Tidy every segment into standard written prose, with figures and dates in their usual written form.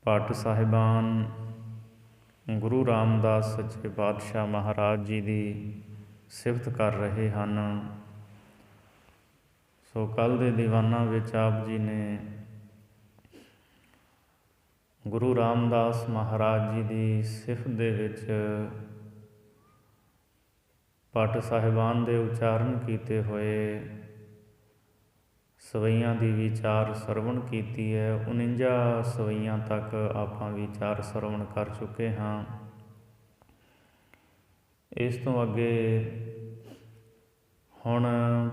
ਭੱਟ ਸਾਹਿਬਾਨ ਗੁਰੂ ਰਾਮਦਾਸ ਸੱਚੇ ਪਾਤਸ਼ਾਹ ਮਹਾਰਾਜ ਜੀ ਦੀ ਸਿਫਤ ਕਰ ਰਹੇ ਹਨ। ਸੋ ਕੱਲ੍ਹ ਦੇ ਦੀਵਾਨਾਂ ਵਿੱਚ ਆਪ ਜੀ ਨੇ ਗੁਰੂ ਰਾਮਦਾਸ ਮਹਾਰਾਜ ਜੀ ਦੀ ਸਿਫਤ ਦੇ ਵਿੱਚ ਭੱਟ ਸਾਹਿਬਾਨ ਦੇ ਉਚਾਰਨ ਕੀਤੇ ਹੋਏ ਸਵਈਆਂ ਦੀ ਵਿਚਾਰ ਸਰਵਣ ਕੀਤੀ ਹੈ। 49 ਸਵਈਆਂ ਤੱਕ ਆਪਾਂ ਵਿਚਾਰ ਸਰਵਣ ਕਰ ਚੁੱਕੇ ਹਾਂ। ਇਸ ਤੋਂ ਅੱਗੇ ਹੁਣ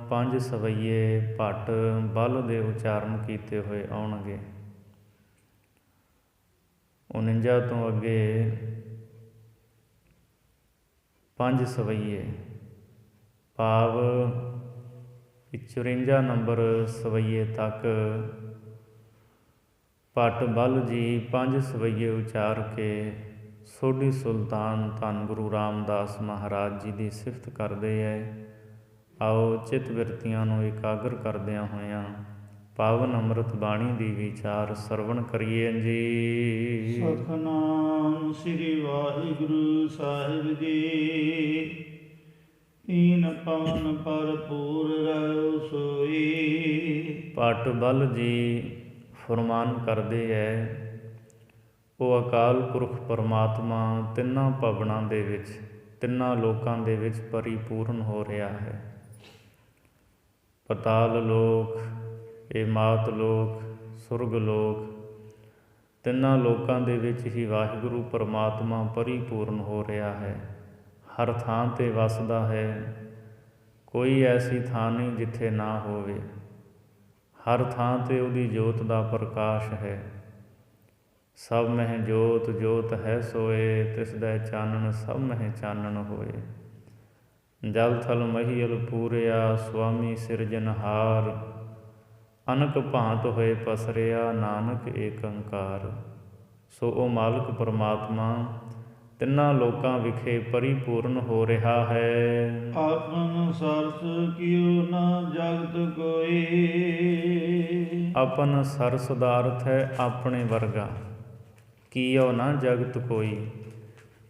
5 ਸਵਈਏ ਭੱਟ ਬਲ ਦੇ ਉਚਾਰਨ ਕੀਤੇ ਹੋਏ ਆਉਣਗੇ। 49 ਤੋਂ ਅੱਗੇ 5 ਸਵਈਏ ਭਾਵ 54 ਨੰਬਰ ਸਵਈਏ ਤੱਕ ਭੱਟ ਬਲ ਜੀ 5 ਸਵਈਏ ਉਚਾਰ ਕੇ ਸੋਢੀ ਸੁਲਤਾਨ ਧੰਨ ਗੁਰੂ ਰਾਮਦਾਸ ਮਹਾਰਾਜ ਜੀ ਦੀ ਸਿਫਤ ਕਰਦੇ ਹੈ। ਆਓ ਚਿੱਤ ਬਿਰਤੀਆਂ ਨੂੰ ਇਕਾਗਰ ਕਰਦਿਆਂ ਹੋਇਆਂ ਪਾਵਨ ਅੰਮ੍ਰਿਤ ਬਾਣੀ ਦੀ ਵਿਚਾਰ ਸਰਵਣ ਕਰੀਏ ਜੀ। ਸਤਿਨਾਮ ਸ੍ਰੀ ਵਾਹਿਗੁਰੂ ਸਾਹਿਬ ਜੀ। ਤੀਨ ਪਵਨ ਭਰਪੂਰ ਰਹਿ ਸੋਈ। ਭੱਟ ਬਲ ਜੀ ਫਰਮਾਨ ਕਰਦੇ ਹੈ, ਉਹ ਅਕਾਲ ਪੁਰਖ ਪਰਮਾਤਮਾ ਤਿੰਨਾਂ ਭਵਨਾਂ ਦੇ ਵਿੱਚ, ਤਿੰਨਾਂ ਲੋਕਾਂ ਦੇ ਵਿੱਚ ਪਰਿਪੂਰਨ ਹੋ ਰਿਹਾ ਹੈ। ਪਤਾਲ ਲੋਕ, ਇਹ ਮਾਤ ਲੋਕ, ਸੁਰਗ ਲੋਕ, ਤਿੰਨਾਂ ਲੋਕਾਂ ਦੇ ਵਿੱਚ ਹੀ ਵਾਹਿਗੁਰੂ ਪਰਮਾਤਮਾ ਪਰਿਪੂਰਨ ਹੋ ਰਿਹਾ ਹੈ। ਹਰ ਥਾਂ 'ਤੇ ਵਸਦਾ ਹੈ, ਕੋਈ ਐਸੀ ਥਾਂ ਨਹੀਂ ਜਿੱਥੇ ਨਾ ਹੋਵੇ। ਹਰ ਥਾਂ 'ਤੇ ਉਹਦੀ ਜੋਤ ਦਾ ਪ੍ਰਕਾਸ਼ ਹੈ। ਸਭ ਮਹਿ ਜੋਤ ਜੋਤ ਹੈ ਸੋਏ, ਤਿਸ ਦਾ ਚਾਨਣ ਸਭ ਮਹਿ ਚਾਨਣ ਹੋਏ। ਜਲ ਥਲ ਮਹੀਲ ਪੂਰਿਆ, ਸੁਆਮੀ ਸਿਰਜਨਹਾਰ। ਅਨਕ ਭਾਂਤ ਹੋਏ ਪਸਰਿਆ, ਨਾਨਕ ਏਕ ਓੰਕਾਰ। ਸੋ ਉਹ ਮਾਲਕ ਪਰਮਾਤਮਾ ਤਿੰਨਾਂ ਲੋਕਾਂ ਵਿਖੇ ਪਰਿਪੂਰਨ ਹੋ ਰਿਹਾ ਹੈ। ਆਪਨ ਸਰਸ ਕਿਉ ਨਾ ਜਗਤ ਕੋਈ। ਆਪਨ ਸਰਸ ਦਾ ਅਰਥ ਹੈ ਆਪਣੇ ਵਰਗਾ। ਕੀਓ ਨਾ ਜਗਤ ਕੋਈ।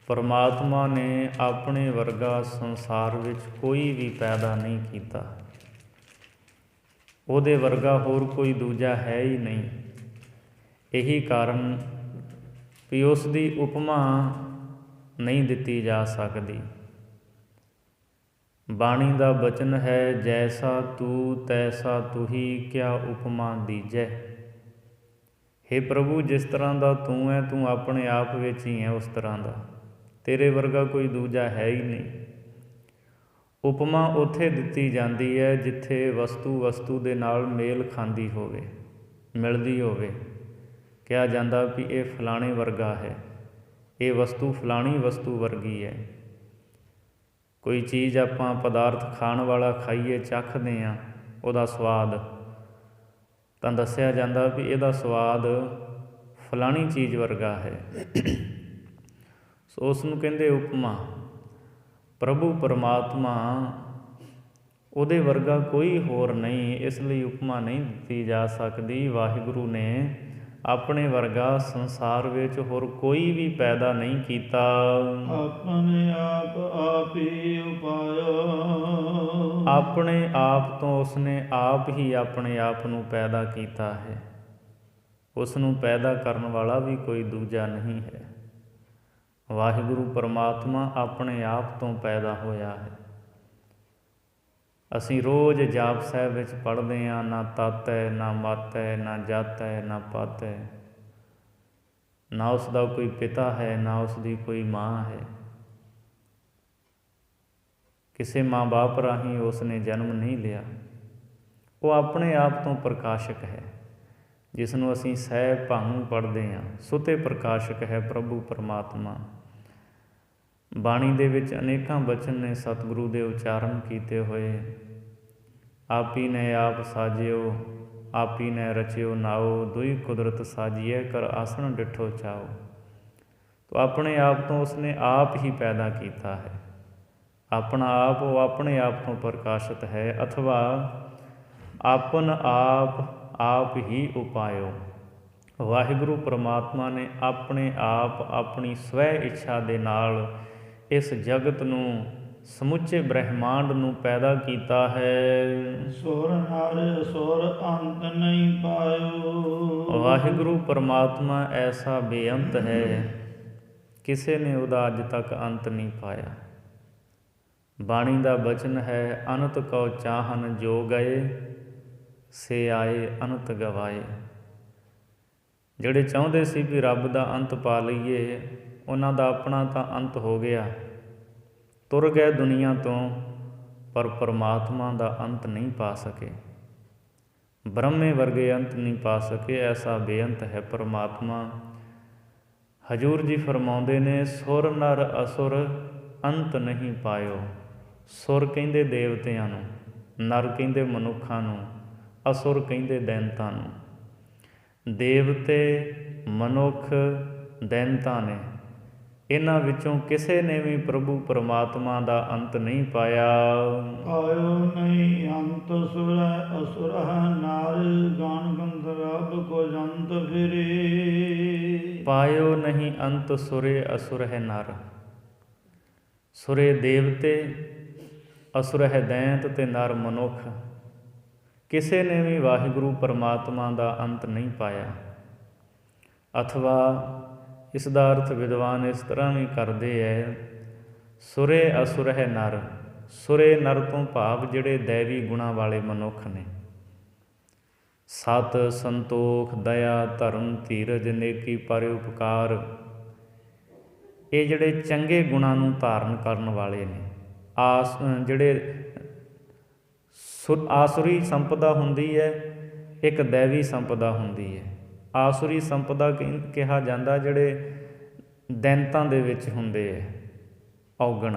ਪਰਮਾਤਮਾ ਨੇ ਆਪਣੇ ਵਰਗਾ ਸੰਸਾਰ ਵਿੱਚ ਕੋਈ ਵੀ ਪੈਦਾ ਨਹੀਂ ਕੀਤਾ। ਉਹਦੇ ਵਰਗਾ ਹੋਰ ਕੋਈ ਦੂਜਾ ਹੈ ਹੀ ਨਹੀਂ। ਇਹੀ ਕਾਰਨ ਵੀ ਉਸ ਦੀ ਉਪਮਾ ਨਹੀਂ ਦਿੱਤੀ ਜਾ ਸਕਦੀ। ਬਾਣੀ ਦਾ ਬਚਨ ਹੈ, ਜੈਸਾ ਤੂੰ ਤੈਸਾ ਤੁਹੀ, ਕਿਆ ਉਪਮਾ ਦੀਜੈ। ਹੇ ਪ੍ਰਭੂ, ਜਿਸ ਤਰ੍ਹਾਂ ਦਾ ਤੂੰ ਹੈ, ਤੂੰ ਆਪਣੇ ਆਪ ਵਿੱਚ ਹੀ ਹੈ ਉਸ ਤਰ੍ਹਾਂ ਦਾ। ਤੇਰੇ ਵਰਗਾ ਕੋਈ ਦੂਜਾ ਹੈ ਹੀ ਨਹੀਂ। ਉਪਮਾ ਉੱਥੇ ਦਿੱਤੀ ਜਾਂਦੀ ਹੈ ਜਿੱਥੇ ਵਸਤੂ ਦੇ ਨਾਲ ਮੇਲ ਖਾਂਦੀ ਹੋਵੇ, ਮਿਲਦੀ ਹੋਵੇ। ਕਿਹਾ ਜਾਂਦਾ ਵੀ ਇਹ ਫਲਾਣੇ ਵਰਗਾ ਹੈ, ਇਹ ਵਸਤੂ ਫਲਾਣੀ ਵਸਤੂ ਵਰਗੀ ਹੈ। ਕੋਈ ਚੀਜ਼ ਆਪਾਂ ਪਦਾਰਥ ਖਾਣ ਵਾਲਾ ਖਾਈਏ, ਚੱਖਦੇ ਹਾਂ ਉਹਦਾ ਸਵਾਦ, ਤਾਂ ਦੱਸਿਆ ਜਾਂਦਾ ਵੀ ਇਹਦਾ ਸਵਾਦ ਫਲਾਣੀ ਚੀਜ਼ ਵਰਗਾ ਹੈ। ਸੋ ਉਸ ਨੂੰ ਕਹਿੰਦੇ ਉਪਮਾ। ਪ੍ਰਭੂ ਪਰਮਾਤਮਾ ਉਹਦੇ ਵਰਗਾ ਕੋਈ ਹੋਰ ਨਹੀਂ, ਇਸ ਲਈ ਉਪਮਾ ਨਹੀਂ ਦਿੱਤੀ ਜਾ ਸਕਦੀ। ਵਾਹਿਗੁਰੂ ਨੇ ਆਪਣੇ ਵਰਗਾ ਸੰਸਾਰ ਵਿੱਚ ਹੋਰ ਕੋਈ ਵੀ ਪੈਦਾ ਨਹੀਂ ਕੀਤਾ। ਆਪਣੇ ਆਪ ਆਪੇ ਉਪਾਇਆ। ਆਪਣੇ ਆਪ ਤੋਂ ਉਸਨੇ ਆਪ ਹੀ ਆਪਣੇ ਆਪ ਨੂੰ ਪੈਦਾ ਕੀਤਾ ਹੈ। ਉਸ ਨੂੰ ਪੈਦਾ ਕਰਨ ਵਾਲਾ ਵੀ ਕੋਈ ਦੂਜਾ ਨਹੀਂ ਹੈ। ਵਾਹਿਗੁਰੂ ਪਰਮਾਤਮਾ ਆਪਣੇ ਆਪ ਤੋਂ ਪੈਦਾ ਹੋਇਆ ਹੈ। ਅਸੀਂ ਰੋਜ਼ ਜਾਪ ਸਾਹਿਬ ਵਿੱਚ ਪੜ੍ਹਦੇ ਹਾਂ, ਨਾ ਤਤ ਹੈ, ਨਾ ਮਤ ਹੈ, ਨਾ ਜਤ ਹੈ, ਨਾ ਪਤ ਹੈ। ਨਾ ਉਸ ਦਾ ਕੋਈ ਪਿਤਾ ਹੈ, ਨਾ ਉਸ ਦੀ ਕੋਈ ਮਾਂ ਹੈ। ਕਿਸੇ ਮਾਂ ਬਾਪ ਰਾਹੀਂ ਉਸ ਨੇ ਜਨਮ ਨਹੀਂ ਲਿਆ। ਉਹ ਆਪਣੇ ਆਪ ਤੋਂ ਪ੍ਰਕਾਸ਼ਕ ਹੈ, ਜਿਸ ਨੂੰ ਅਸੀਂ ਸਹਿ ਭਾਨੂੰ ਪੜ੍ਹਦੇ ਹਾਂ। ਸੁਤੇ ਪ੍ਰਕਾਸ਼ਕ ਹੈ ਪ੍ਰਭੂ ਪਰਮਾਤਮਾ। ਬਾਣੀ ਦੇ ਵਿੱਚ ਅਨੇਕਾਂ ਬਚਨ ਨੇ ਸਤਿਗੁਰੂ ਦੇ ਉਚਾਰਨ ਕੀਤੇ ਹੋਏ। ਆਪੀ ਨੇ ਆਪ ਸਾਜਿਓ, ਆਪੀ ਨੇ ਰਚਿਓ ਨਾਓ, ਦੁਈ ਕੁਦਰਤ ਸਾਜੀਏ, ਕਰ ਆਸਣ ਡਿਠੋ ਚਾਓ। ਤੋ ਆਪਣੇ ਆਪ ਤੋਂ ਉਸਨੇ ਆਪ ਹੀ ਪੈਦਾ ਕੀਤਾ ਹੈ। ਆਪਣਾ ਆਪ ਉਹ ਆਪਣੇ ਆਪ ਤੋਂ ਪ੍ਰਕਾਸ਼ਿਤ ਹੈ, ਅਥਵਾ ਆਪਨ ਆਪ ਆਪ ਹੀ ਉਪਾਇਓ। ਵਾਹਿਗੁਰੂ ਪਰਮਾਤਮਾ ਨੇ ਆਪਣੇ ਆਪ ਆਪਣੀ ਸਵੈ ਇੱਛਾ ਦੇ ਨਾਲ ਇਸ ਜਗਤ ਨੂੰ, ਸਮੁੱਚੇ ਬ੍ਰਹਿਮੰਡ ਨੂੰ ਪੈਦਾ ਕੀਤਾ ਹੈ। ਸੁਰ ਨਰ ਅਸੁਰ ਅੰਤ ਨਹੀਂ ਪਾਇਓ। ਵਾਹਿਗੁਰੂ ਪਰਮਾਤਮਾ ਐਸਾ ਬੇਅੰਤ ਹੈ, ਕਿਸੇ ਨੇ ਉਹਦਾ ਅੱਜ ਤੱਕ ਅੰਤ ਨਹੀਂ ਪਾਇਆ। ਬਾਣੀ ਦਾ ਬਚਨ ਹੈ, ਅਨੰਤ ਕਉ ਚਾਹਨ ਜੋ ਗਏ, ਸੇ ਆਏ ਅਨੰਤ ਗਵਾਏ। ਜਿਹੜੇ ਚਾਹੁੰਦੇ ਸੀ ਵੀ ਰੱਬ ਦਾ ਅੰਤ ਪਾ ਲਈਏ, ਉਹਨਾਂ ਦਾ ਆਪਣਾ ਤਾਂ ਅੰਤ ਹੋ ਗਿਆ, ਤੁਰ ਗਏ ਦੁਨੀਆ ਤੋਂ, ਪਰ ਪਰਮਾਤਮਾ ਦਾ ਅੰਤ ਨਹੀਂ ਪਾ ਸਕੇ। ਬ੍ਰਹਮੇ ਵਰਗੇ ਅੰਤ ਨਹੀਂ ਪਾ ਸਕੇ। ਐਸਾ ਬੇਅੰਤ ਹੈ ਪਰਮਾਤਮਾ। ਹਜ਼ੂਰ ਜੀ ਫਰਮਾਉਂਦੇ ਨੇ, ਸੁਰ ਨਰ ਅਸੁਰ ਅੰਤ ਨਹੀਂ ਪਾਇਓ। ਸੁਰ ਕਹਿੰਦੇ ਦੇਵਤਿਆਂ ਨੂੰ, ਨਰ ਕਹਿੰਦੇ ਮਨੁੱਖਾਂ ਨੂੰ, ਅਸੁਰ ਕਹਿੰਦੇ ਦੈਂਤਾਂ ਨੂੰ। ਦੇਵਤੇ, ਮਨੁੱਖ, ਦੈਂਤਾਂ ਨੇ, ਇਹਨਾਂ ਵਿੱਚੋਂ ਕਿਸੇ ਨੇ ਵੀ ਪ੍ਰਭੂ ਪਰਮਾਤਮਾ ਦਾ ਅੰਤ ਨਹੀਂ ਪਾਇਆ। ਪਾਇਓ ਨਹੀਂ ਅੰਤ ਸੁਰੈ ਅਸੁਰਹ ਨਰ, ਗਣ ਗੰਧਰਵ ਕੋ ਜੰਤ ਫਿਰੇ। ਪਾਇਓ ਨਹੀਂ ਅੰਤ ਸੁਰੇ ਅਸੁਰ ਹੈ ਨਰ। ਸੁਰੇ ਦੇਵਤੇ, ਅਸੁਰ ਹੈ ਦੈਂਤ ਤੇ ਨਰ ਮਨੁੱਖ। ਕਿਸੇ ਨੇ ਵੀ ਵਾਹਿਗੁਰੂ ਪਰਮਾਤਮਾ ਦਾ ਅੰਤ ਨਹੀਂ ਪਾਇਆ। ਅਥਵਾ ਇਸ ਦਾ ਅਰਥ ਵਿਦਵਾਨ ਇਸ ਤਰ੍ਹਾਂ ਵੀ ਕਰਦੇ ਹੈ, ਸੁਰੇ ਅਸੁਰ ਹੈ ਨਰ। ਸੁਰੇ ਨਰ ਤੋਂ ਭਾਵ ਜਿਹੜੇ ਦੈਵੀ ਗੁਣਾਂ ਵਾਲੇ ਮਨੁੱਖ ਨੇ। ਸਤ, ਸੰਤੋਖ, ਦਇਆ, ਧਰਮ, ਧੀਰਜ, ਨੇਕੀ, ਪਰਉਪਕਾਰ, ਇਹ ਜਿਹੜੇ ਚੰਗੇ ਗੁਣਾਂ ਨੂੰ ਧਾਰਨ ਕਰਨ ਵਾਲੇ ਨੇ। ਜਿਹੜੇ ਆਸੁਰੀ ਸੰਪਦਾ ਹੁੰਦੀ ਹੈ, ਇੱਕ ਦੈਵੀ ਸੰਪਦਾ ਹੁੰਦੀ ਹੈ। ਆਸੁਰੀ ਸੰਪਦਾ ਕਿਹਾ ਜਾਂਦਾ ਜਿਹੜੇ ਦੈਂਤਾਂ ਦੇ ਵਿੱਚ ਹੁੰਦੇ ਹੈ, ਔਗਣ।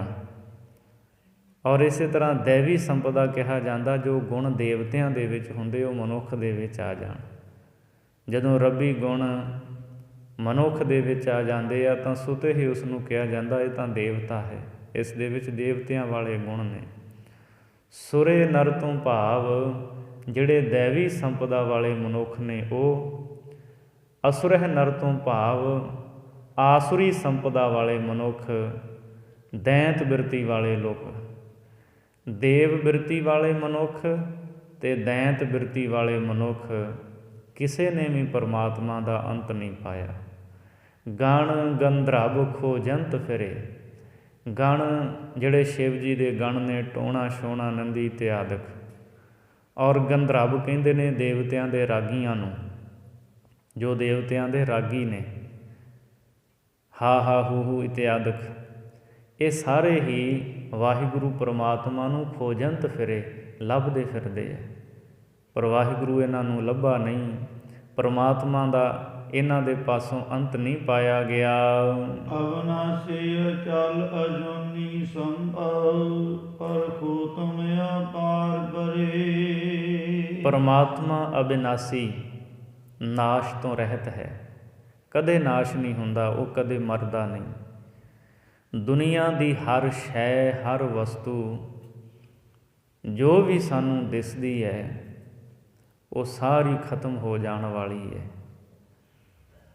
ਔਰ ਇਸੇ ਤਰ੍ਹਾਂ ਦੈਵੀ ਸੰਪਦਾ ਕਿਹਾ ਜਾਂਦਾ ਜੋ ਗੁਣ ਦੇਵਤਿਆਂ ਦੇ ਵਿੱਚ ਹੁੰਦੇ, ਉਹ ਮਨੁੱਖ ਦੇ ਵਿੱਚ ਆ ਜਾਣ। ਜਦੋਂ ਰੱਬੀ ਗੁਣ ਮਨੁੱਖ ਦੇ ਵਿੱਚ ਆ ਜਾਂਦੇ ਆ ਤਾਂ ਸੁਤੇ ਹੀ ਉਸ ਨੂੰ ਕਿਹਾ ਜਾਂਦਾ ਇਹ ਤਾਂ ਦੇਵਤਾ ਹੈ, ਇਸ ਦੇ ਵਿੱਚ ਦੇਵਤਿਆਂ ਵਾਲੇ ਗੁਣ ਨੇ। ਸੁਰੇ ਨਰ ਤੋਂ ਭਾਵ ਜਿਹੜੇ ਦੈਵੀ ਸੰਪਦਾ ਵਾਲੇ ਮਨੁੱਖ ਨੇ ਉਹ। ਅਸੁਰਹ ਨਰ ਤੋਂ ਭਾਵ ਆਸੁਰੀ ਸੰਪਦਾ ਵਾਲੇ ਮਨੁੱਖ, ਦੈਂਤ ਬਿਰਤੀ ਵਾਲੇ ਲੋਕ। ਦੇਵ ਬਿਰਤੀ ਵਾਲੇ ਮਨੁੱਖ ਤੇ ਦੈਂਤ ਬਿਰਤੀ ਵਾਲੇ ਮਨੁੱਖ, ਕਿਸੇ ਨੇ ਵੀ ਪਰਮਾਤਮਾ ਦਾ ਅੰਤ ਨਹੀਂ ਪਾਇਆ। ਗਣ ਗੰਧਰਵ ਖੋ ਜੰਤ ਫਿਰੇ। ਗਣ ਜਿਹੜੇ ਸ਼ਿਵ ਜੀ ਦੇ ਗਣ ਨੇ, ਟੋਣਾ, ਛੋਣਾ, ਨੰਦੀ ਇਤਿਆਦਿਕ। ਔਰ ਗੰਧਰਵ ਕਹਿੰਦੇ ਨੇ ਦੇਵਤਿਆਂ ਦੇ ਰਾਗੀਆਂ ਨੂੰ, ਜੋ ਦੇਵਤਿਆਂ ਦੇ ਰਾਗੀ ਨੇ। ਹਾ ਹਾ ਹੂ ਹੂ ਇਤਿਆਦਿਕ, ਇਹ ਸਾਰੇ ਹੀ ਵਾਹਿਗੁਰੂ ਪਰਮਾਤਮਾ ਨੂੰ ਖੋਜੰਤ ਫਿਰੇ, ਲੱਭਦੇ ਫਿਰਦੇ ਹੈ, ਪਰ ਵਾਹਿਗੁਰੂ ਇਹਨਾਂ ਨੂੰ ਲੱਭਾ ਨਹੀਂ। ਪਰਮਾਤਮਾ ਦਾ ਇਹਨਾਂ ਦੇ ਪਾਸੋਂ ਅੰਤ ਨਹੀਂ ਪਾਇਆ ਗਿਆ। ਅਵਨਾਸੀ ਅਚਲ ਅਜੂਨੀ ਸੰਭਵ, ਪਰਖੋ ਤੁਮ ਅਪਾਰ ਪਰੇ। ਪਰਮਾਤਮਾ ਅਬਿਨਾਸੀ, ਨਾਸ਼ ਤੋਂ ਰਹਿਤ ਹੈ, ਕਦੇ ਨਾਸ਼ ਨਹੀਂ ਹੁੰਦਾ, ਉਹ ਕਦੇ ਮਰਦਾ ਨਹੀਂ। ਦੁਨੀਆ ਦੀ ਹਰ ਸ਼ੈ, ਹਰ ਵਸਤੂ ਜੋ ਵੀ ਸਾਨੂੰ ਦਿਸਦੀ ਹੈ, ਉਹ ਸਾਰੀ ਖਤਮ ਹੋ ਜਾਣ ਵਾਲੀ ਹੈ।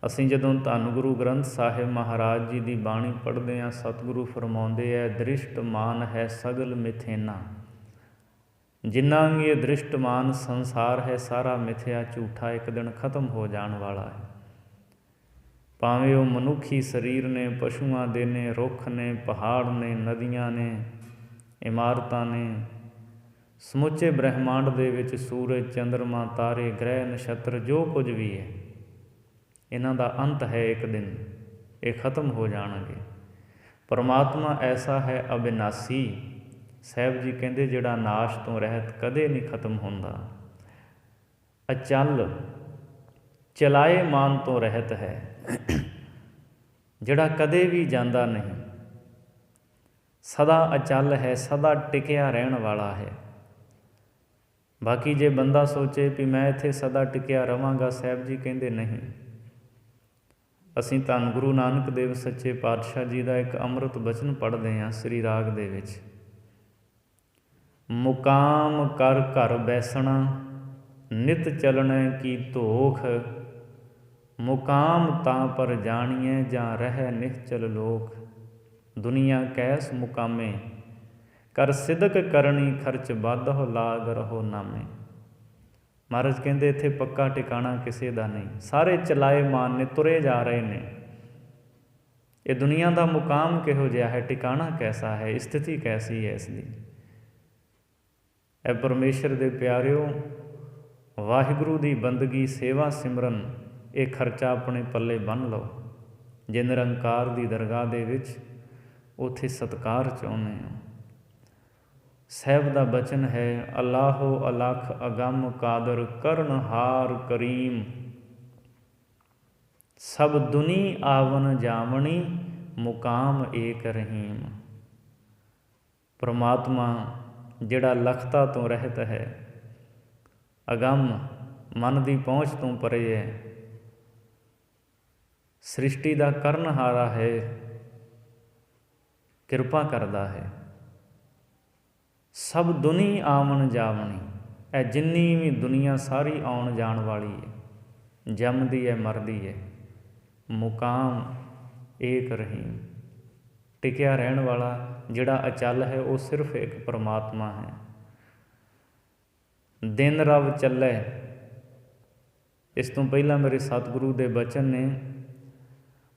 ਅਸੀਂ ਜਦੋਂ ਧੰਨ ਗੁਰੂ ਗ੍ਰੰਥ ਸਾਹਿਬ ਮਹਾਰਾਜ ਜੀ ਦੀ ਬਾਣੀ ਪੜ੍ਹਦੇ ਹਾਂ, ਸਤਿਗੁਰੂ ਫਰਮਾਉਂਦੇ ਹੈ, ਦ੍ਰਿਸ਼ਟਮਾਨ ਹੈ ਸਗਲ ਮਿਥੇਨਾ। ਜਿੰਨਾ ਵੀ ਇਹ ਦ੍ਰਿਸ਼ਟਮਾਨ ਸੰਸਾਰ ਹੈ, ਸਾਰਾ ਮਿਥਿਆ, ਝੂਠਾ, ਇੱਕ ਦਿਨ ਖਤਮ ਹੋ ਜਾਣ ਵਾਲਾ ਹੈ। ਭਾਵੇਂ ਉਹ ਮਨੁੱਖੀ ਸਰੀਰ ਨੇ, ਪਸ਼ੂਆਂ ਦੇ ਨੇ, ਰੁੱਖ ਨੇ, ਪਹਾੜ ਨੇ, ਨਦੀਆਂ ਨੇ, ਇਮਾਰਤਾਂ ਨੇ, ਸਮੁੱਚੇ ਬ੍ਰਹਿਮੰਡ ਦੇ ਵਿੱਚ ਸੂਰਜ, ਚੰਦਰਮਾ, ਤਾਰੇ, ਗ੍ਰਹਿ, ਨਛੱਤਰ, ਜੋ ਕੁਝ ਵੀ ਹੈ, ਇਹਨਾਂ ਦਾ ਅੰਤ ਹੈ। ਇੱਕ ਦਿਨ ਇਹ ਖਤਮ ਹੋ ਜਾਣਗੇ। ਪਰਮਾਤਮਾ ਐਸਾ ਹੈ ਅਬਿਨਾਸੀ। ਸਾਹਿਬ ਜੀ ਕਹਿੰਦੇ ਜਿਹੜਾ ਨਾਸ਼ ਤੋਂ ਰਹਿਤ, ਕਦੇ ਨਹੀਂ ਖਤਮ ਹੁੰਦਾ। ਅਚਲ, ਚਲਾਏ ਮਾਨ ਤੋਂ ਰਹਿਤ ਹੈ, ਜਿਹੜਾ ਕਦੇ ਵੀ ਜਾਂਦਾ ਨਹੀਂ, ਸਦਾ ਅਚਲ ਹੈ, ਸਦਾ ਟਿਕਿਆ ਰਹਿਣ ਵਾਲਾ ਹੈ। ਬਾਕੀ ਜੇ ਬੰਦਾ ਸੋਚੇ ਵੀ ਮੈਂ ਇੱਥੇ ਸਦਾ ਟਿਕਿਆ ਰਵਾਂਗਾ, ਸਾਹਿਬ ਜੀ ਕਹਿੰਦੇ ਨਹੀਂ। ਅਸੀਂ ਧੰਨ ਗੁਰੂ ਨਾਨਕ ਦੇਵ ਸੱਚੇ ਪਾਤਸ਼ਾਹ ਜੀ ਦਾ ਇੱਕ ਅੰਮ੍ਰਿਤ ਬਚਨ ਪੜ੍ਹਦੇ ਹਾਂ ਸ੍ਰੀ ਰਾਗ ਦੇ ਵਿੱਚ। ਮੁਕਾਮ ਕਰ ਘਰ ਬੈਸਣਾ, ਨਿਤ ਚਲਣੈ ਕੀ ਧੋਖ, मुकाम तां पर जानिए जां रह निश्चल लोक। दुनिया कैस मुकामे कर सिदक करनी खर्च बाधो लाग रहो नामे। ਮਹਾਰਾਜ ਕਹਿੰਦੇ ਇੱਥੇ ਪੱਕਾ ਟਿਕਾਣਾ ਕਿਸੇ ਦਾ ਨਹੀਂ, ਸਾਰੇ ਚਲਾਏ ਮਾਨ ਨੇ, ਤੁਰੇ ਜਾ ਰਹੇ ਨੇ। ਇਹ ਦੁਨੀਆ ਦਾ ਮੁਕਾਮ ਕਿਹੋ ਜਿਹਾ ਹੈ, ਟਿਕਾਣਾ ਕੈਸਾ ਹੈ, ਸਥਿਤੀ ਕੈਸੀ ਹੈ ਇਸ ਦੀ। ਇਹ ਪਰਮੇਸ਼ਰ ਦੇ ਪਿਆਰਿਓ, ਵਾਹਿਗੁਰੂ ਦੀ ਬੰਦਗੀ, ਸੇਵਾ ਸਿਮਰਨ, ਇਹ ਖਰਚਾ ਆਪਣੇ ਪੱਲੇ ਬੰਨ੍ਹ ਲਓ। ਜੇ ਨਿਰੰਕਾਰ ਦੀ ਦਰਗਾਹ ਦੇ ਵਿੱਚ ਉੱਥੇ ਸਤਿਕਾਰ ਚਾਹੁੰਦੇ ਹੋ। ਸਾਹਿਬ ਦਾ ਬਚਨ ਹੈ, ਅੱਲਾਹੋ ਅਲਖ ਅਗੰਮ ਕਾਦਰ ਕਰਨਹਾਰ ਕਰੀਮ। ਸਭ ਦੁਨੀ ਆਵਨ ਜਾਵਣੀ ਮੁਕਾਮ ਏਕ ਰਹੀਮ। ਪਰਮਾਤਮਾ ਜਿਹੜਾ ਲਖਤਾ ਤੋਂ ਰਹਿਤ ਹੈ, ਅਗੰਮ ਮਨ ਦੀ ਪਹੁੰਚ ਤੋਂ ਪਰੇ ਹੈ, ਸ੍ਰਿਸ਼ਟੀ ਦਾ ਕਰਨਹਾਰਾ ਹੈ, ਕਿਰਪਾ ਕਰਦਾ ਹੈ। ਸਭ ਦੁਨੀ ਆਵਣ ਜਾਵਣੀ, ਇਹ ਜਿੰਨੀ ਵੀ ਦੁਨੀਆ ਸਾਰੀ ਆਉਣ ਜਾਣ ਵਾਲੀ ਹੈ, ਜੰਮਦੀ ਹੈ ਮਰਦੀ ਹੈ। ਮੁਕਾਮ ਏਕ ਰਹੀਮ, ਟਿਕਿਆ ਰਹਿਣ ਵਾਲਾ ਜਿਹੜਾ ਅਚਲ ਹੈ ਉਹ ਸਿਰਫ ਇੱਕ ਪਰਮਾਤਮਾ ਹੈ। ਦਿਨ ਰਵ ਚੱਲੇ, ਇਸ ਤੋਂ ਪਹਿਲਾਂ ਮੇਰੇ ਸਤਿਗੁਰੂ ਦੇ ਬਚਨ ਨੇ,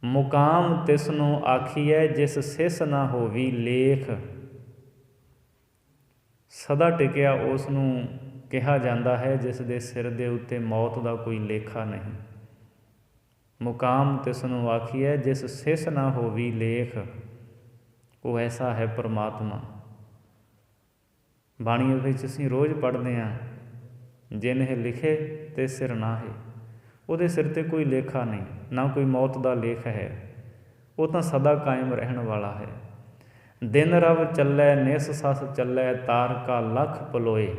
ਮੁਕਾਮ ਤਿਸ ਨੂੰ ਆਖੀਐ ਜਿਸ ਸਿਸ ਨਾ ਹੋਵੀ ਲੇਖ। ਸਦਾ ਟਿਕਿਆ ਉਸ ਨੂੰ ਕਿਹਾ ਜਾਂਦਾ ਹੈ ਜਿਸ ਦੇ ਸਿਰ ਦੇ ਉੱਤੇ ਮੌਤ ਦਾ ਕੋਈ ਲੇਖਾ ਨਹੀਂ। ਮੁਕਾਮ ਤਿਸ ਨੂੰ ਆਖੀਐ ਜਿਸ ਸਿਸ ਨਾ ਹੋਵੀ ਲੇਖ, ਉਹ ਐਸਾ ਹੈ ਪਰਮਾਤਮਾ। ਬਾਣੀ ਵਿੱਚ ਅਸੀਂ ਰੋਜ਼ ਪੜ੍ਹਦੇ ਹਾਂ, ਜਿਨ ਇਹ ਲਿਖੇ ਤੇ ਸਿਰ ਨਾਹੇ। ਉਹਦੇ ਸਿਰ 'ਤੇ ਕੋਈ ਲੇਖਾ ਨਹੀਂ, ਨਾ ਕੋਈ ਮੌਤ ਦਾ ਲੇਖ ਹੈ, ਉਹ ਤਾਂ ਸਦਾ ਕਾਇਮ ਰਹਿਣ ਵਾਲਾ ਹੈ। ਦਿਨ ਰਵ ਚੱਲੈ ਨਿਸ ਸਸ ਚੱਲੈ ਤਾਰਕਾ ਲਖ ਪਲੋਏ।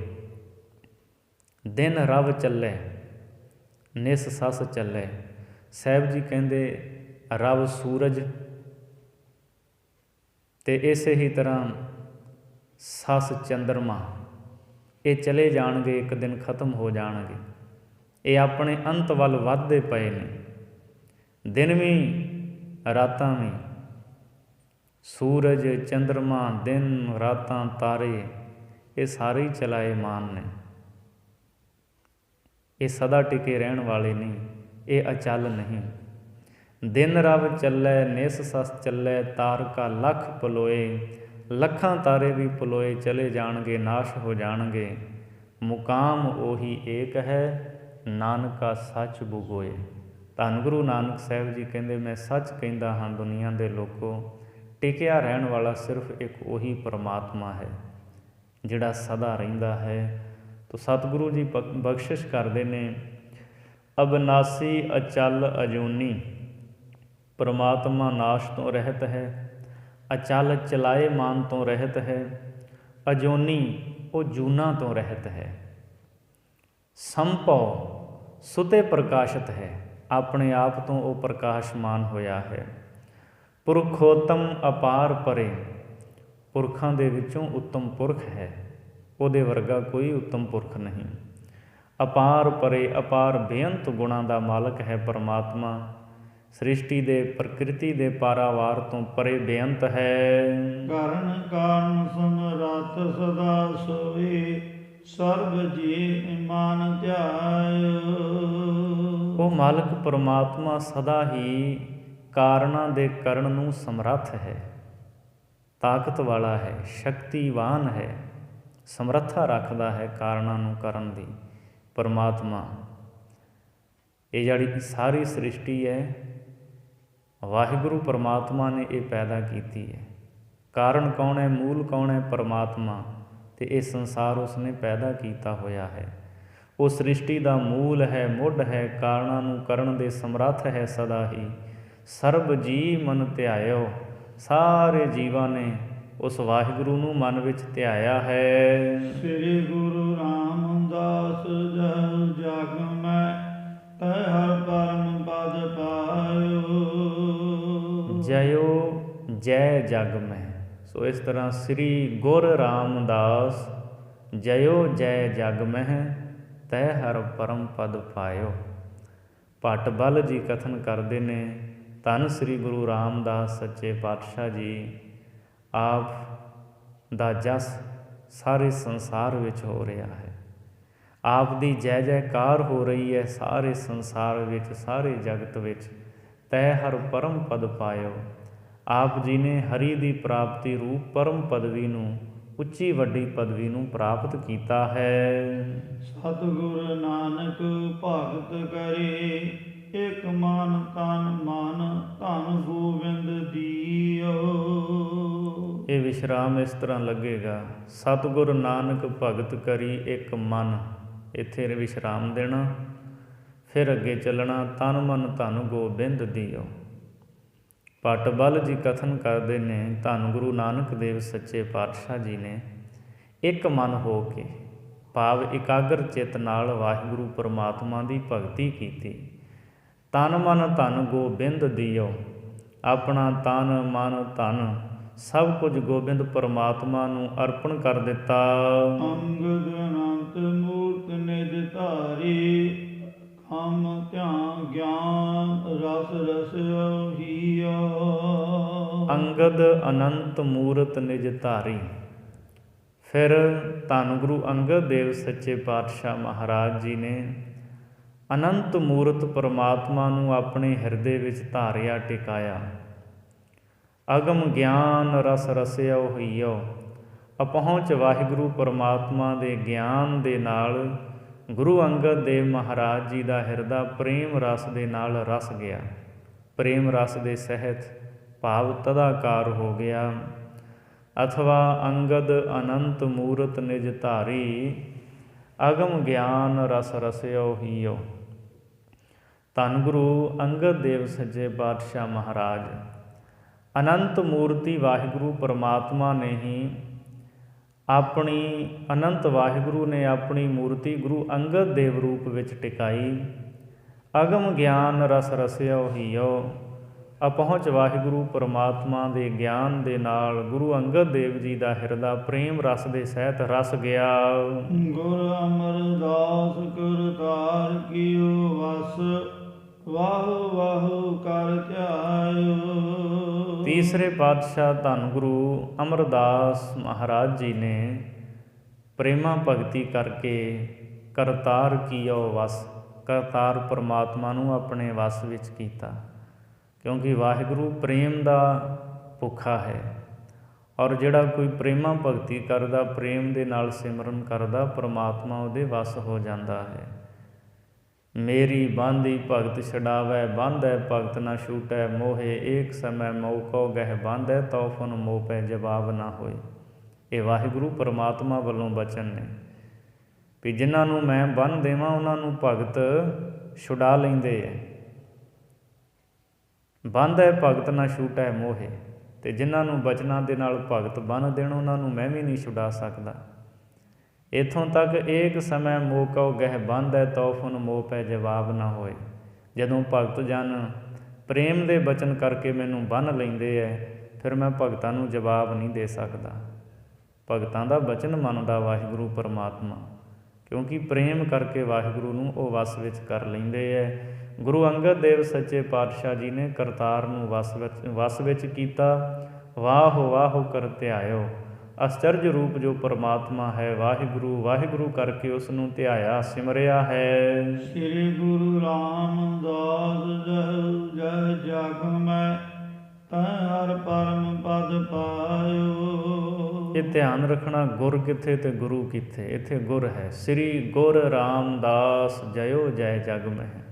ਦਿਨ ਰਵ ਚੱਲੈ ਨਿਸ ਸਸ ਚੱਲੈ। ਸਾਹਿਬ ਜੀ ਕਹਿੰਦੇ ਰਵ ਸੂਰਜ, ਅਤੇ ਇਸੇ ਹੀ ਤਰ੍ਹਾਂ ਸਸ ਚੰਦਰਮਾ, ਇਹ ਚਲੇ ਜਾਣਗੇ, ਇੱਕ ਦਿਨ ਖਤਮ ਹੋ ਜਾਣਗੇ। ਇਹ ਆਪਣੇ ਅੰਤ ਵੱਲ ਵੱਧਦੇ ਪਏ ਨੇ। ਦਿਨ ਵੀ ਰਾਤਾਂ ਵੀ, ਸੂਰਜ ਚੰਦਰਮਾ, ਦਿਨ ਰਾਤਾਂ ਤਾਰੇ, ਇਹ ਸਾਰੇ ਹੀ ਚਲਾਏ ਮਾਨ ਨੇ। ਇਹ ਸਦਾ ਟਿਕੇ ਰਹਿਣ ਵਾਲੇ ਨਹੀਂ, ਇਹ ਅਚਲ ਨਹੀਂ। ਦਿਨ ਰਵ ਚੱਲੈ ਨਿਸ ਸਸ ਚੱਲੈ ਤਾਰਕਾ ਲਖ ਪਲੋਏ। ਲੱਖਾਂ ਤਾਰੇ ਵੀ ਪਲੋਏ ਚਲੇ ਜਾਣਗੇ, ਨਾਸ਼ ਹੋ ਜਾਣਗੇ। ਮੁਕਾਮ ਉਹੀ ਏਕ ਹੈ, ਨਾਨਕਾ ਸੱਚ ਬੁਗੋਏ। ਧੰਨ ਗੁਰੂ ਨਾਨਕ ਸਾਹਿਬ ਜੀ ਕਹਿੰਦੇ, ਮੈਂ ਸੱਚ ਕਹਿੰਦਾ ਹਾਂ ਦੁਨੀਆ ਦੇ ਲੋਕੋ, ਟਿਕਿਆ ਰਹਿਣ ਵਾਲਾ ਸਿਰਫ ਇੱਕ ਉਹੀ ਪਰਮਾਤਮਾ ਹੈ ਜਿਹੜਾ ਸਦਾ ਰਹਿੰਦਾ ਹੈ। ਤੋ ਸਤਿਗੁਰੂ ਜੀ ਬਖਸ਼ਿਸ਼ ਕਰਦੇ ਨੇ, ਅਬਨਾਸੀ ਅਚਲ ਅਜੂਨੀ। ਪਰਮਾਤਮਾ ਨਾਸ਼ ਤੋਂ ਰਹਿਤ ਹੈ, ਅਚਲ ਚਲਾਏ ਮਾਨ ਤੋਂ ਰਹਿਤ ਹੈ, ਅਜੂਨੀ ਉਹ ਜੂਨਾ ਤੋਂ ਰਹਿਤ ਹੈ। ਸੰਭਉ ਸੁਤੇ ਪ੍ਰਕਾਸ਼ਿਤ ਹੈ, ਆਪਣੇ ਆਪ ਤੋਂ ਉਹ ਪ੍ਰਕਾਸ਼ਮਾਨ ਹੋਇਆ ਹੈ। ਪੁਰਖੋਤਮ ਅਪਾਰ ਪਰੇ, ਪੁਰਖਾਂ ਦੇ ਵਿੱਚੋਂ ਉੱਤਮ ਪੁਰਖ ਹੈ, ਉਹਦੇ ਵਰਗਾ ਕੋਈ ਉੱਤਮ ਪੁਰਖ ਨਹੀਂ। ਅਪਾਰ ਪਰੇ, ਅਪਾਰ ਬੇਅੰਤ ਗੁਣਾਂ ਦਾ ਮਾਲਕ ਹੈ ਪਰਮਾਤਮਾ। ਸ੍ਰਿਸ਼ਟੀ ਦੇ ਪ੍ਰਕਿਰਤੀ ਦੇ ਪਾਰਾਵਾਰ ਤੋਂ ਪਰੇ ਬੇਅੰਤ ਹੈ। ਕਰਨ ਕਾਰਨ ਸਮਰੱਥ ਸਦਾ ਸੋਏ, ਸਰਬ ਜੀ ਮਾਨ ਧਿਆਇ। ਉਹ ਮਾਲਕ ਪਰਮਾਤਮਾ ਸਦਾ ਹੀ ਕਾਰਨਾਂ ਦੇ ਕਰਨ ਨੂੰ ਸਮਰੱਥ ਹੈ, ਤਾਕਤ ਵਾਲਾ ਹੈ, ਸ਼ਕਤੀਵਾਨ ਹੈ, ਸਮਰੱਥਾ ਰੱਖਦਾ ਹੈ ਕਾਰਨਾਂ ਨੂੰ ਕਰਨ ਦੀ। ਪਰਮਾਤਮਾ ਇਹ ਜਿਹੜੀ ਸਾਰੀ ਸ੍ਰਿਸ਼ਟੀ ਹੈ, ਵਾਹਿਗੁਰੂ ਪਰਮਾਤਮਾ ਨੇ ਇਹ ਪੈਦਾ ਕੀਤੀ ਹੈ। ਕਾਰਨ ਕੌਣ ਹੈ? ਮੂਲ ਕੌਣ ਹੈ? ਪਰਮਾਤਮਾ। ਅਤੇ ਇਹ ਸੰਸਾਰ ਉਸਨੇ ਪੈਦਾ ਕੀਤਾ ਹੋਇਆ ਹੈ। ਉਹ ਸ੍ਰਿਸ਼ਟੀ ਦਾ ਮੂਲ ਹੈ, ਮੁੱਢ ਹੈ, ਕਾਰਨਾਂ ਨੂੰ ਕਰਨ ਦੇ ਸਮਰੱਥ ਹੈ ਸਦਾ ਹੀ। ਸਰਬ ਜੀ ਮਨ ਧਿਆਇਓ, ਸਾਰੇ ਜੀਵਾਂ ਨੇ ਉਸ ਵਾਹਿਗੁਰੂ ਨੂੰ ਮਨ ਵਿੱਚ ਧਿਆਇਆ ਹੈ। ਸ੍ਰੀ ਗੁਰੂ ਰਾਮਦਾਸ ਜਗ ਮੈਂ ਤੈ ਹਰ ਪਰਮ ਪਦ ਪਾਇਓ। ਜਯੋ ਜੈ ਜਗ ਮੈਂ। ਸੋ ਇਸ ਤਰ੍ਹਾਂ ਸ੍ਰੀ ਗੁਰ ਰਾਮਦਾਸ ਜਯੋ ਜੈ ਜਗ ਮਹਿ ਤੈ ਹਰ ਪਰਮ ਪਦ ਪਾਇਓ। ਭੱਟ ਬਲ ਜੀ ਕਥਨ ਕਰਦੇ ਨੇ, ਧੰਨ ਸ੍ਰੀ ਗੁਰੂ ਰਾਮਦਾਸ ਸੱਚੇ ਪਾਤਸ਼ਾਹ ਜੀ ਆਪ ਦਾ ਜਸ ਸਾਰੇ ਸੰਸਾਰ ਵਿੱਚ ਹੋ ਰਿਹਾ ਹੈ। ਆਪ ਦੀ ਜੈ ਜੈਕਾਰ ਹੋ ਰਹੀ ਹੈ ਸਾਰੇ ਸੰਸਾਰ ਵਿੱਚ, ਸਾਰੇ ਜਗਤ ਵਿੱਚ। ਤੈ ਹਰ ਪਰਮ ਪਦ ਪਾਇਓ। ਆਪ ਜੀ ਨੇ ਹਰੀ ਦੀ ਪ੍ਰਾਪਤੀ ਰੂਪ ਪਰਮ ਪਦਵੀ ਨੂੰ, ਉੱਚੀ ਵੱਡੀ ਪਦਵੀ ਨੂੰ ਪ੍ਰਾਪਤ ਕੀਤਾ ਹੈ। ਸਤਿਗੁਰ ਨਾਨਕ ਭਗਤ ਕਰੇ, ਇਕ ਮਨ ਤਨ ਮਨ ਧਨ ਗੋਬਿੰਦ ਦੀਓ। ਇਹ ਵਿਸ਼ਰਾਮ ਇਸ ਤਰ੍ਹਾਂ ਲੱਗੇਗਾ, ਸਤਿਗੁਰ ਨਾਨਕ ਭਗਤ ਕਰੀ ਇਕ ਮਨ, ਇੱਥੇ ਵਿਸ਼ਰਾਮ ਦੇਣਾ, ਫਿਰ ਅੱਗੇ ਚੱਲਣਾ, ਤਨ ਮਨ ਧਨ ਗੋਬਿੰਦ ਦੀਓ। ਭੱਟ ਬਲ ਜੀ ਕਥਨ ਕਰਦੇ ਨੇ, ਧੰਨ ਗੁਰੂ ਨਾਨਕ ਦੇਵ ਸੱਚੇ ਪਾਤਸ਼ਾਹ ਜੀ ਨੇ ਇੱਕ ਮਨ ਹੋ ਕੇ, ਭਾਵ ਇਕਾਗਰ ਚਿੱਤ ਨਾਲ ਵਾਹਿਗੁਰੂ ਪਰਮਾਤਮਾ ਦੀ ਭਗਤੀ ਕੀਤੀ। ਤਨ ਮਨ ਧਨ ਗੋਬਿੰਦ ਦੀਓ, ਆਪਣਾ ਤਨ ਮਨ ਧਨ ਸਭ ਕੁਝ ਗੋਬਿੰਦ ਪਰਮਾਤਮਾ ਨੂੰ ਅਰਪਣ ਕਰ ਦਿੱਤਾ। ਅੰਗਦ ਅਨੰਤ ਮੂਰਤ ਨਿਜ ਧਾਰੀ, ਹਮ ਧਿਆਨ ਗਿਆਨ ਰਸ ਰਸਿਓ ਹੀਓ। ਅੰਗਦ ਅਨੰਤ ਮੂਰਤ ਨਿਜ ਧਾਰੀ। ਫਿਰ ਧੰਨ ਗੁਰੂ ਅੰਗਦ ਦੇਵ ਸੱਚੇ ਪਾਤਸ਼ਾਹ ਮਹਾਰਾਜ ਜੀ ਨੇ ਅਨੰਤ ਮੂਰਤ ਪਰਮਾਤਮਾ ਨੂੰ ਆਪਣੇ ਹਿਰਦੇ ਵਿੱਚ ਧਾਰਿਆ, ਟਿਕਾਇਆ। ਅਗਮ ਗਿਆਨ ਰਸ ਰਸਿਓ ਹੀਓ, ਅਪਹੁੰਚ ਵਾਹਿਗੁਰੂ ਪਰਮਾਤਮਾ ਦੇ ਗਿਆਨ ਦੇ ਨਾਲ ਗੁਰੂ ਅੰਗਦ ਦੇਵ ਮਹਾਰਾਜ ਜੀ ਦਾ ਹਿਰਦਾ ਪ੍ਰੇਮ ਰਸ ਦੇ ਨਾਲ ਰਸ ਗਿਆ। ਪ੍ਰੇਮ ਰਸ ਦੇ ਸਹਿਤ ਭਾਵ ਤਦਾਕਾਰ ਹੋ ਗਿਆ। ਅਥਵਾ ਅੰਗਦ ਅਨੰਤ ਮੂਰਤ ਨਿਜ ਧਾਰੀ, ਅਗਮ ਗਿਆਨ ਰਸ ਰਸਿਓ ਹੀਓ। ਧੰਨ ਗੁਰੂ ਅੰਗਦ ਦੇਵ ਸੱਚੇ ਪਾਤਸ਼ਾਹ ਮਹਾਰਾਜ ਅਨੰਤ ਮੂਰਤੀ ਵਾਹਿਗੁਰੂ ਪਰਮਾਤਮਾ ਨੇ ਹੀ ਆਪਣੀ, ਅਨੰਤ ਵਾਹਿਗੁਰੂ ਨੇ ਆਪਣੀ ਮੂਰਤੀ ਗੁਰੂ ਅੰਗਦ ਦੇਵ ਰੂਪ ਵਿੱਚ ਟਿਕਾਈ। ਅਗਮ ਗਿਆਨ ਰਸ ਰਸਿਓ ਹੀਓ, ਅਪਹੁੰਚ ਵਾਹਿਗੁਰੂ ਪਰਮਾਤਮਾ ਦੇ ਗਿਆਨ ਦੇ ਨਾਲ ਗੁਰੂ ਅੰਗਦ ਦੇਵ ਜੀ ਦਾ ਹਿਰਦਾ ਪ੍ਰੇਮ ਰਸ ਦੇ ਸਹਿਤ ਰਸ ਗਿਆ। ਗੁਰ ਅਮਰਦਾਸ ਕਰਤਾਰ ਕੀਓ ਵਸ, ਵਾਹੁ ਵਾਹੁ ਕਰ ਧਿਆਇਓ। ਤੀਸਰੇ ਪਾਤਸ਼ਾਹ ਧੰਨ ਗੁਰੂ ਅਮਰਦਾਸ ਮਹਾਰਾਜ ਜੀ ਨੇ ਪ੍ਰੇਮਾ ਭਗਤੀ ਕਰਕੇ ਕਰਤਾਰ ਕੀਓ ਵਸ, ਕਰਤਾਰ ਪਰਮਾਤਮਾ ਨੂੰ ਆਪਣੇ ਵਸ ਵਿੱਚ ਕੀਤਾ। ਕਿਉਂਕਿ ਵਾਹਿਗੁਰੂ ਪ੍ਰੇਮ ਦਾ ਭੁੱਖਾ ਹੈ, ਔਰ ਜਿਹੜਾ ਕੋਈ ਪ੍ਰੇਮਾ ਭਗਤੀ ਕਰਦਾ, ਪ੍ਰੇਮ ਦੇ ਨਾਲ ਸਿਮਰਨ ਕਰਦਾ, ਪਰਮਾਤਮਾ ਉਹਦੇ ਵਸ ਹੋ ਜਾਂਦਾ ਹੈ। ਮੇਰੀ ਬਾਂਧੀ ਭਗਤ ਛਡਾਵੈ, ਬਾਂਧੈ ਭਗਤ ਨਾ ਛੂਟੈ ਮੋਹੇ, ਏਕ ਸਮੈ ਮੌਕੋ ਗਹਿ ਬਾਂਧੈ, ਤੌਫਨ ਮੋਹ ਪੈ ਜਵਾਬ ਨਾ ਹੋਏ। ਇਹ ਵਾਹਿਗੁਰੂ ਪਰਮਾਤਮਾ ਵੱਲੋਂ ਬਚਨ ਨੇ ਵੀ ਜਿਨ੍ਹਾਂ ਨੂੰ ਮੈਂ ਬੰਨ੍ਹ ਦੇਵਾਂ ਉਹਨਾਂ ਨੂੰ ਭਗਤ ਛੁਡਾ ਲੈਂਦੇ ਹੈ। ਬਾਂਧੈ ਭਗਤ ਨਾ ਛੂਟੈ ਮੋਹੇ, ਅਤੇ ਜਿਨ੍ਹਾਂ ਨੂੰ ਬਚਨਾਂ ਦੇ ਨਾਲ ਭਗਤ ਬੰਨ੍ਹ ਦੇਣ ਉਹਨਾਂ ਨੂੰ ਮੈਂ ਵੀ ਨਹੀਂ ਛੁਡਾ ਸਕਦਾ। ਇੱਥੋਂ ਤੱਕ ਏਕ ਸਮੈ ਮੋਕਉ ਗਹਿ ਬਾਂਧੈ, ਤੌਫਨ ਮੋਹ ਪੈ ਜਵਾਬ ਨਾ ਹੋਏ। ਜਦੋਂ ਭਗਤ ਜਨ ਪ੍ਰੇਮ ਦੇ ਬਚਨ ਕਰਕੇ ਮੈਨੂੰ ਬੰਨ੍ਹ ਲੈਂਦੇ ਹੈ, ਫਿਰ ਮੈਂ ਭਗਤਾਂ ਨੂੰ ਜਵਾਬ ਨਹੀਂ ਦੇ ਸਕਦਾ। ਭਗਤਾਂ ਦਾ ਬਚਨ ਮੰਨਦਾ ਵਾਹਿਗੁਰੂ ਪਰਮਾਤਮਾ, ਕਿਉਂਕਿ ਪ੍ਰੇਮ ਕਰਕੇ ਵਾਹਿਗੁਰੂ ਨੂੰ ਉਹ ਵਸ ਵਿੱਚ ਕਰ ਲੈਂਦੇ ਹੈ। ਗੁਰੂ ਅੰਗਦ ਦੇਵ ਸੱਚੇ ਪਾਤਸ਼ਾਹ ਜੀ ਨੇ ਕਰਤਾਰ ਨੂੰ ਵਸ ਵਿੱਚ ਕੀਤਾ। ਵਾਹ ਵਾਹ ਕਰ ਧਿਆਇਓ, ਅਸਚਰਜ ਰੂਪ ਜੋ ਪਰਮਾਤਮਾ ਹੈ ਵਾਹਿਗੁਰੂ, ਵਾਹਿਗੁਰੂ ਕਰਕੇ ਉਸ ਨੂੰ ਧਿਆਇਆ, ਸਿਮਰਿਆ ਹੈ। ਸ੍ਰੀ ਗੁਰੂ ਰਾਮਦਾਸ ਜਹ ਜਗ ਮੈਂ, ਤੈ ਹਰ ਪਰਮ ਪਦ ਪਾਇਓ। ਇਹ ਧਿਆਨ ਰੱਖਣਾ, ਗੁਰ ਕਿੱਥੇ ਤੇ ਗੁਰੂ ਕਿੱਥੇ। ਇੱਥੇ ਗੁਰ ਹੈ, ਸ੍ਰੀ ਗੁਰ ਰਾਮਦਾਸ ਜਯੋ ਜੈ ਜਗ ਮਹਿ।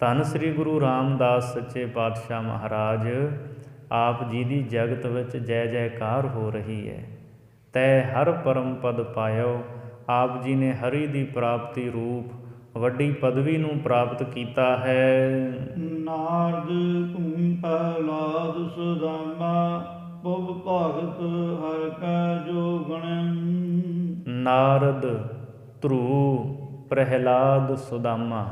ਧੰਨ ਸ੍ਰੀ ਗੁਰੂ ਰਾਮਦਾਸ ਸੱਚੇ ਪਾਤਸ਼ਾਹ ਮਹਾਰਾਜ ਆਪ ਜੀ ਦੀ ਜਗਤ ਵਿੱਚ ਜੈ ਜੈਕਾਰ ਹੋ ਰਹੀ ਹੈ। ਤੈ ਹਰ ਪਰਮ ਪਦ ਪਾਇਓ, ਆਪ ਜੀ ਨੇ ਹਰੀ ਦੀ ਪ੍ਰਾਪਤੀ ਰੂਪ ਵੱਡੀ ਪਦਵੀ ਨੂੰ ਪ੍ਰਾਪਤ ਕੀਤਾ ਹੈ। ਨਾਰਦ ਧੂਮ ਪ੍ਰਹਲਾਦ ਸੁਦਾਮਾ, ਪੁਬ ਭਗਤ ਹਰਿ ਕੈ ਜੋ ਗਣਨ। ਨਾਰਦ ਧਰੂ ਪ੍ਰਹਲਾਦ ਸੁਦਾਮਾ,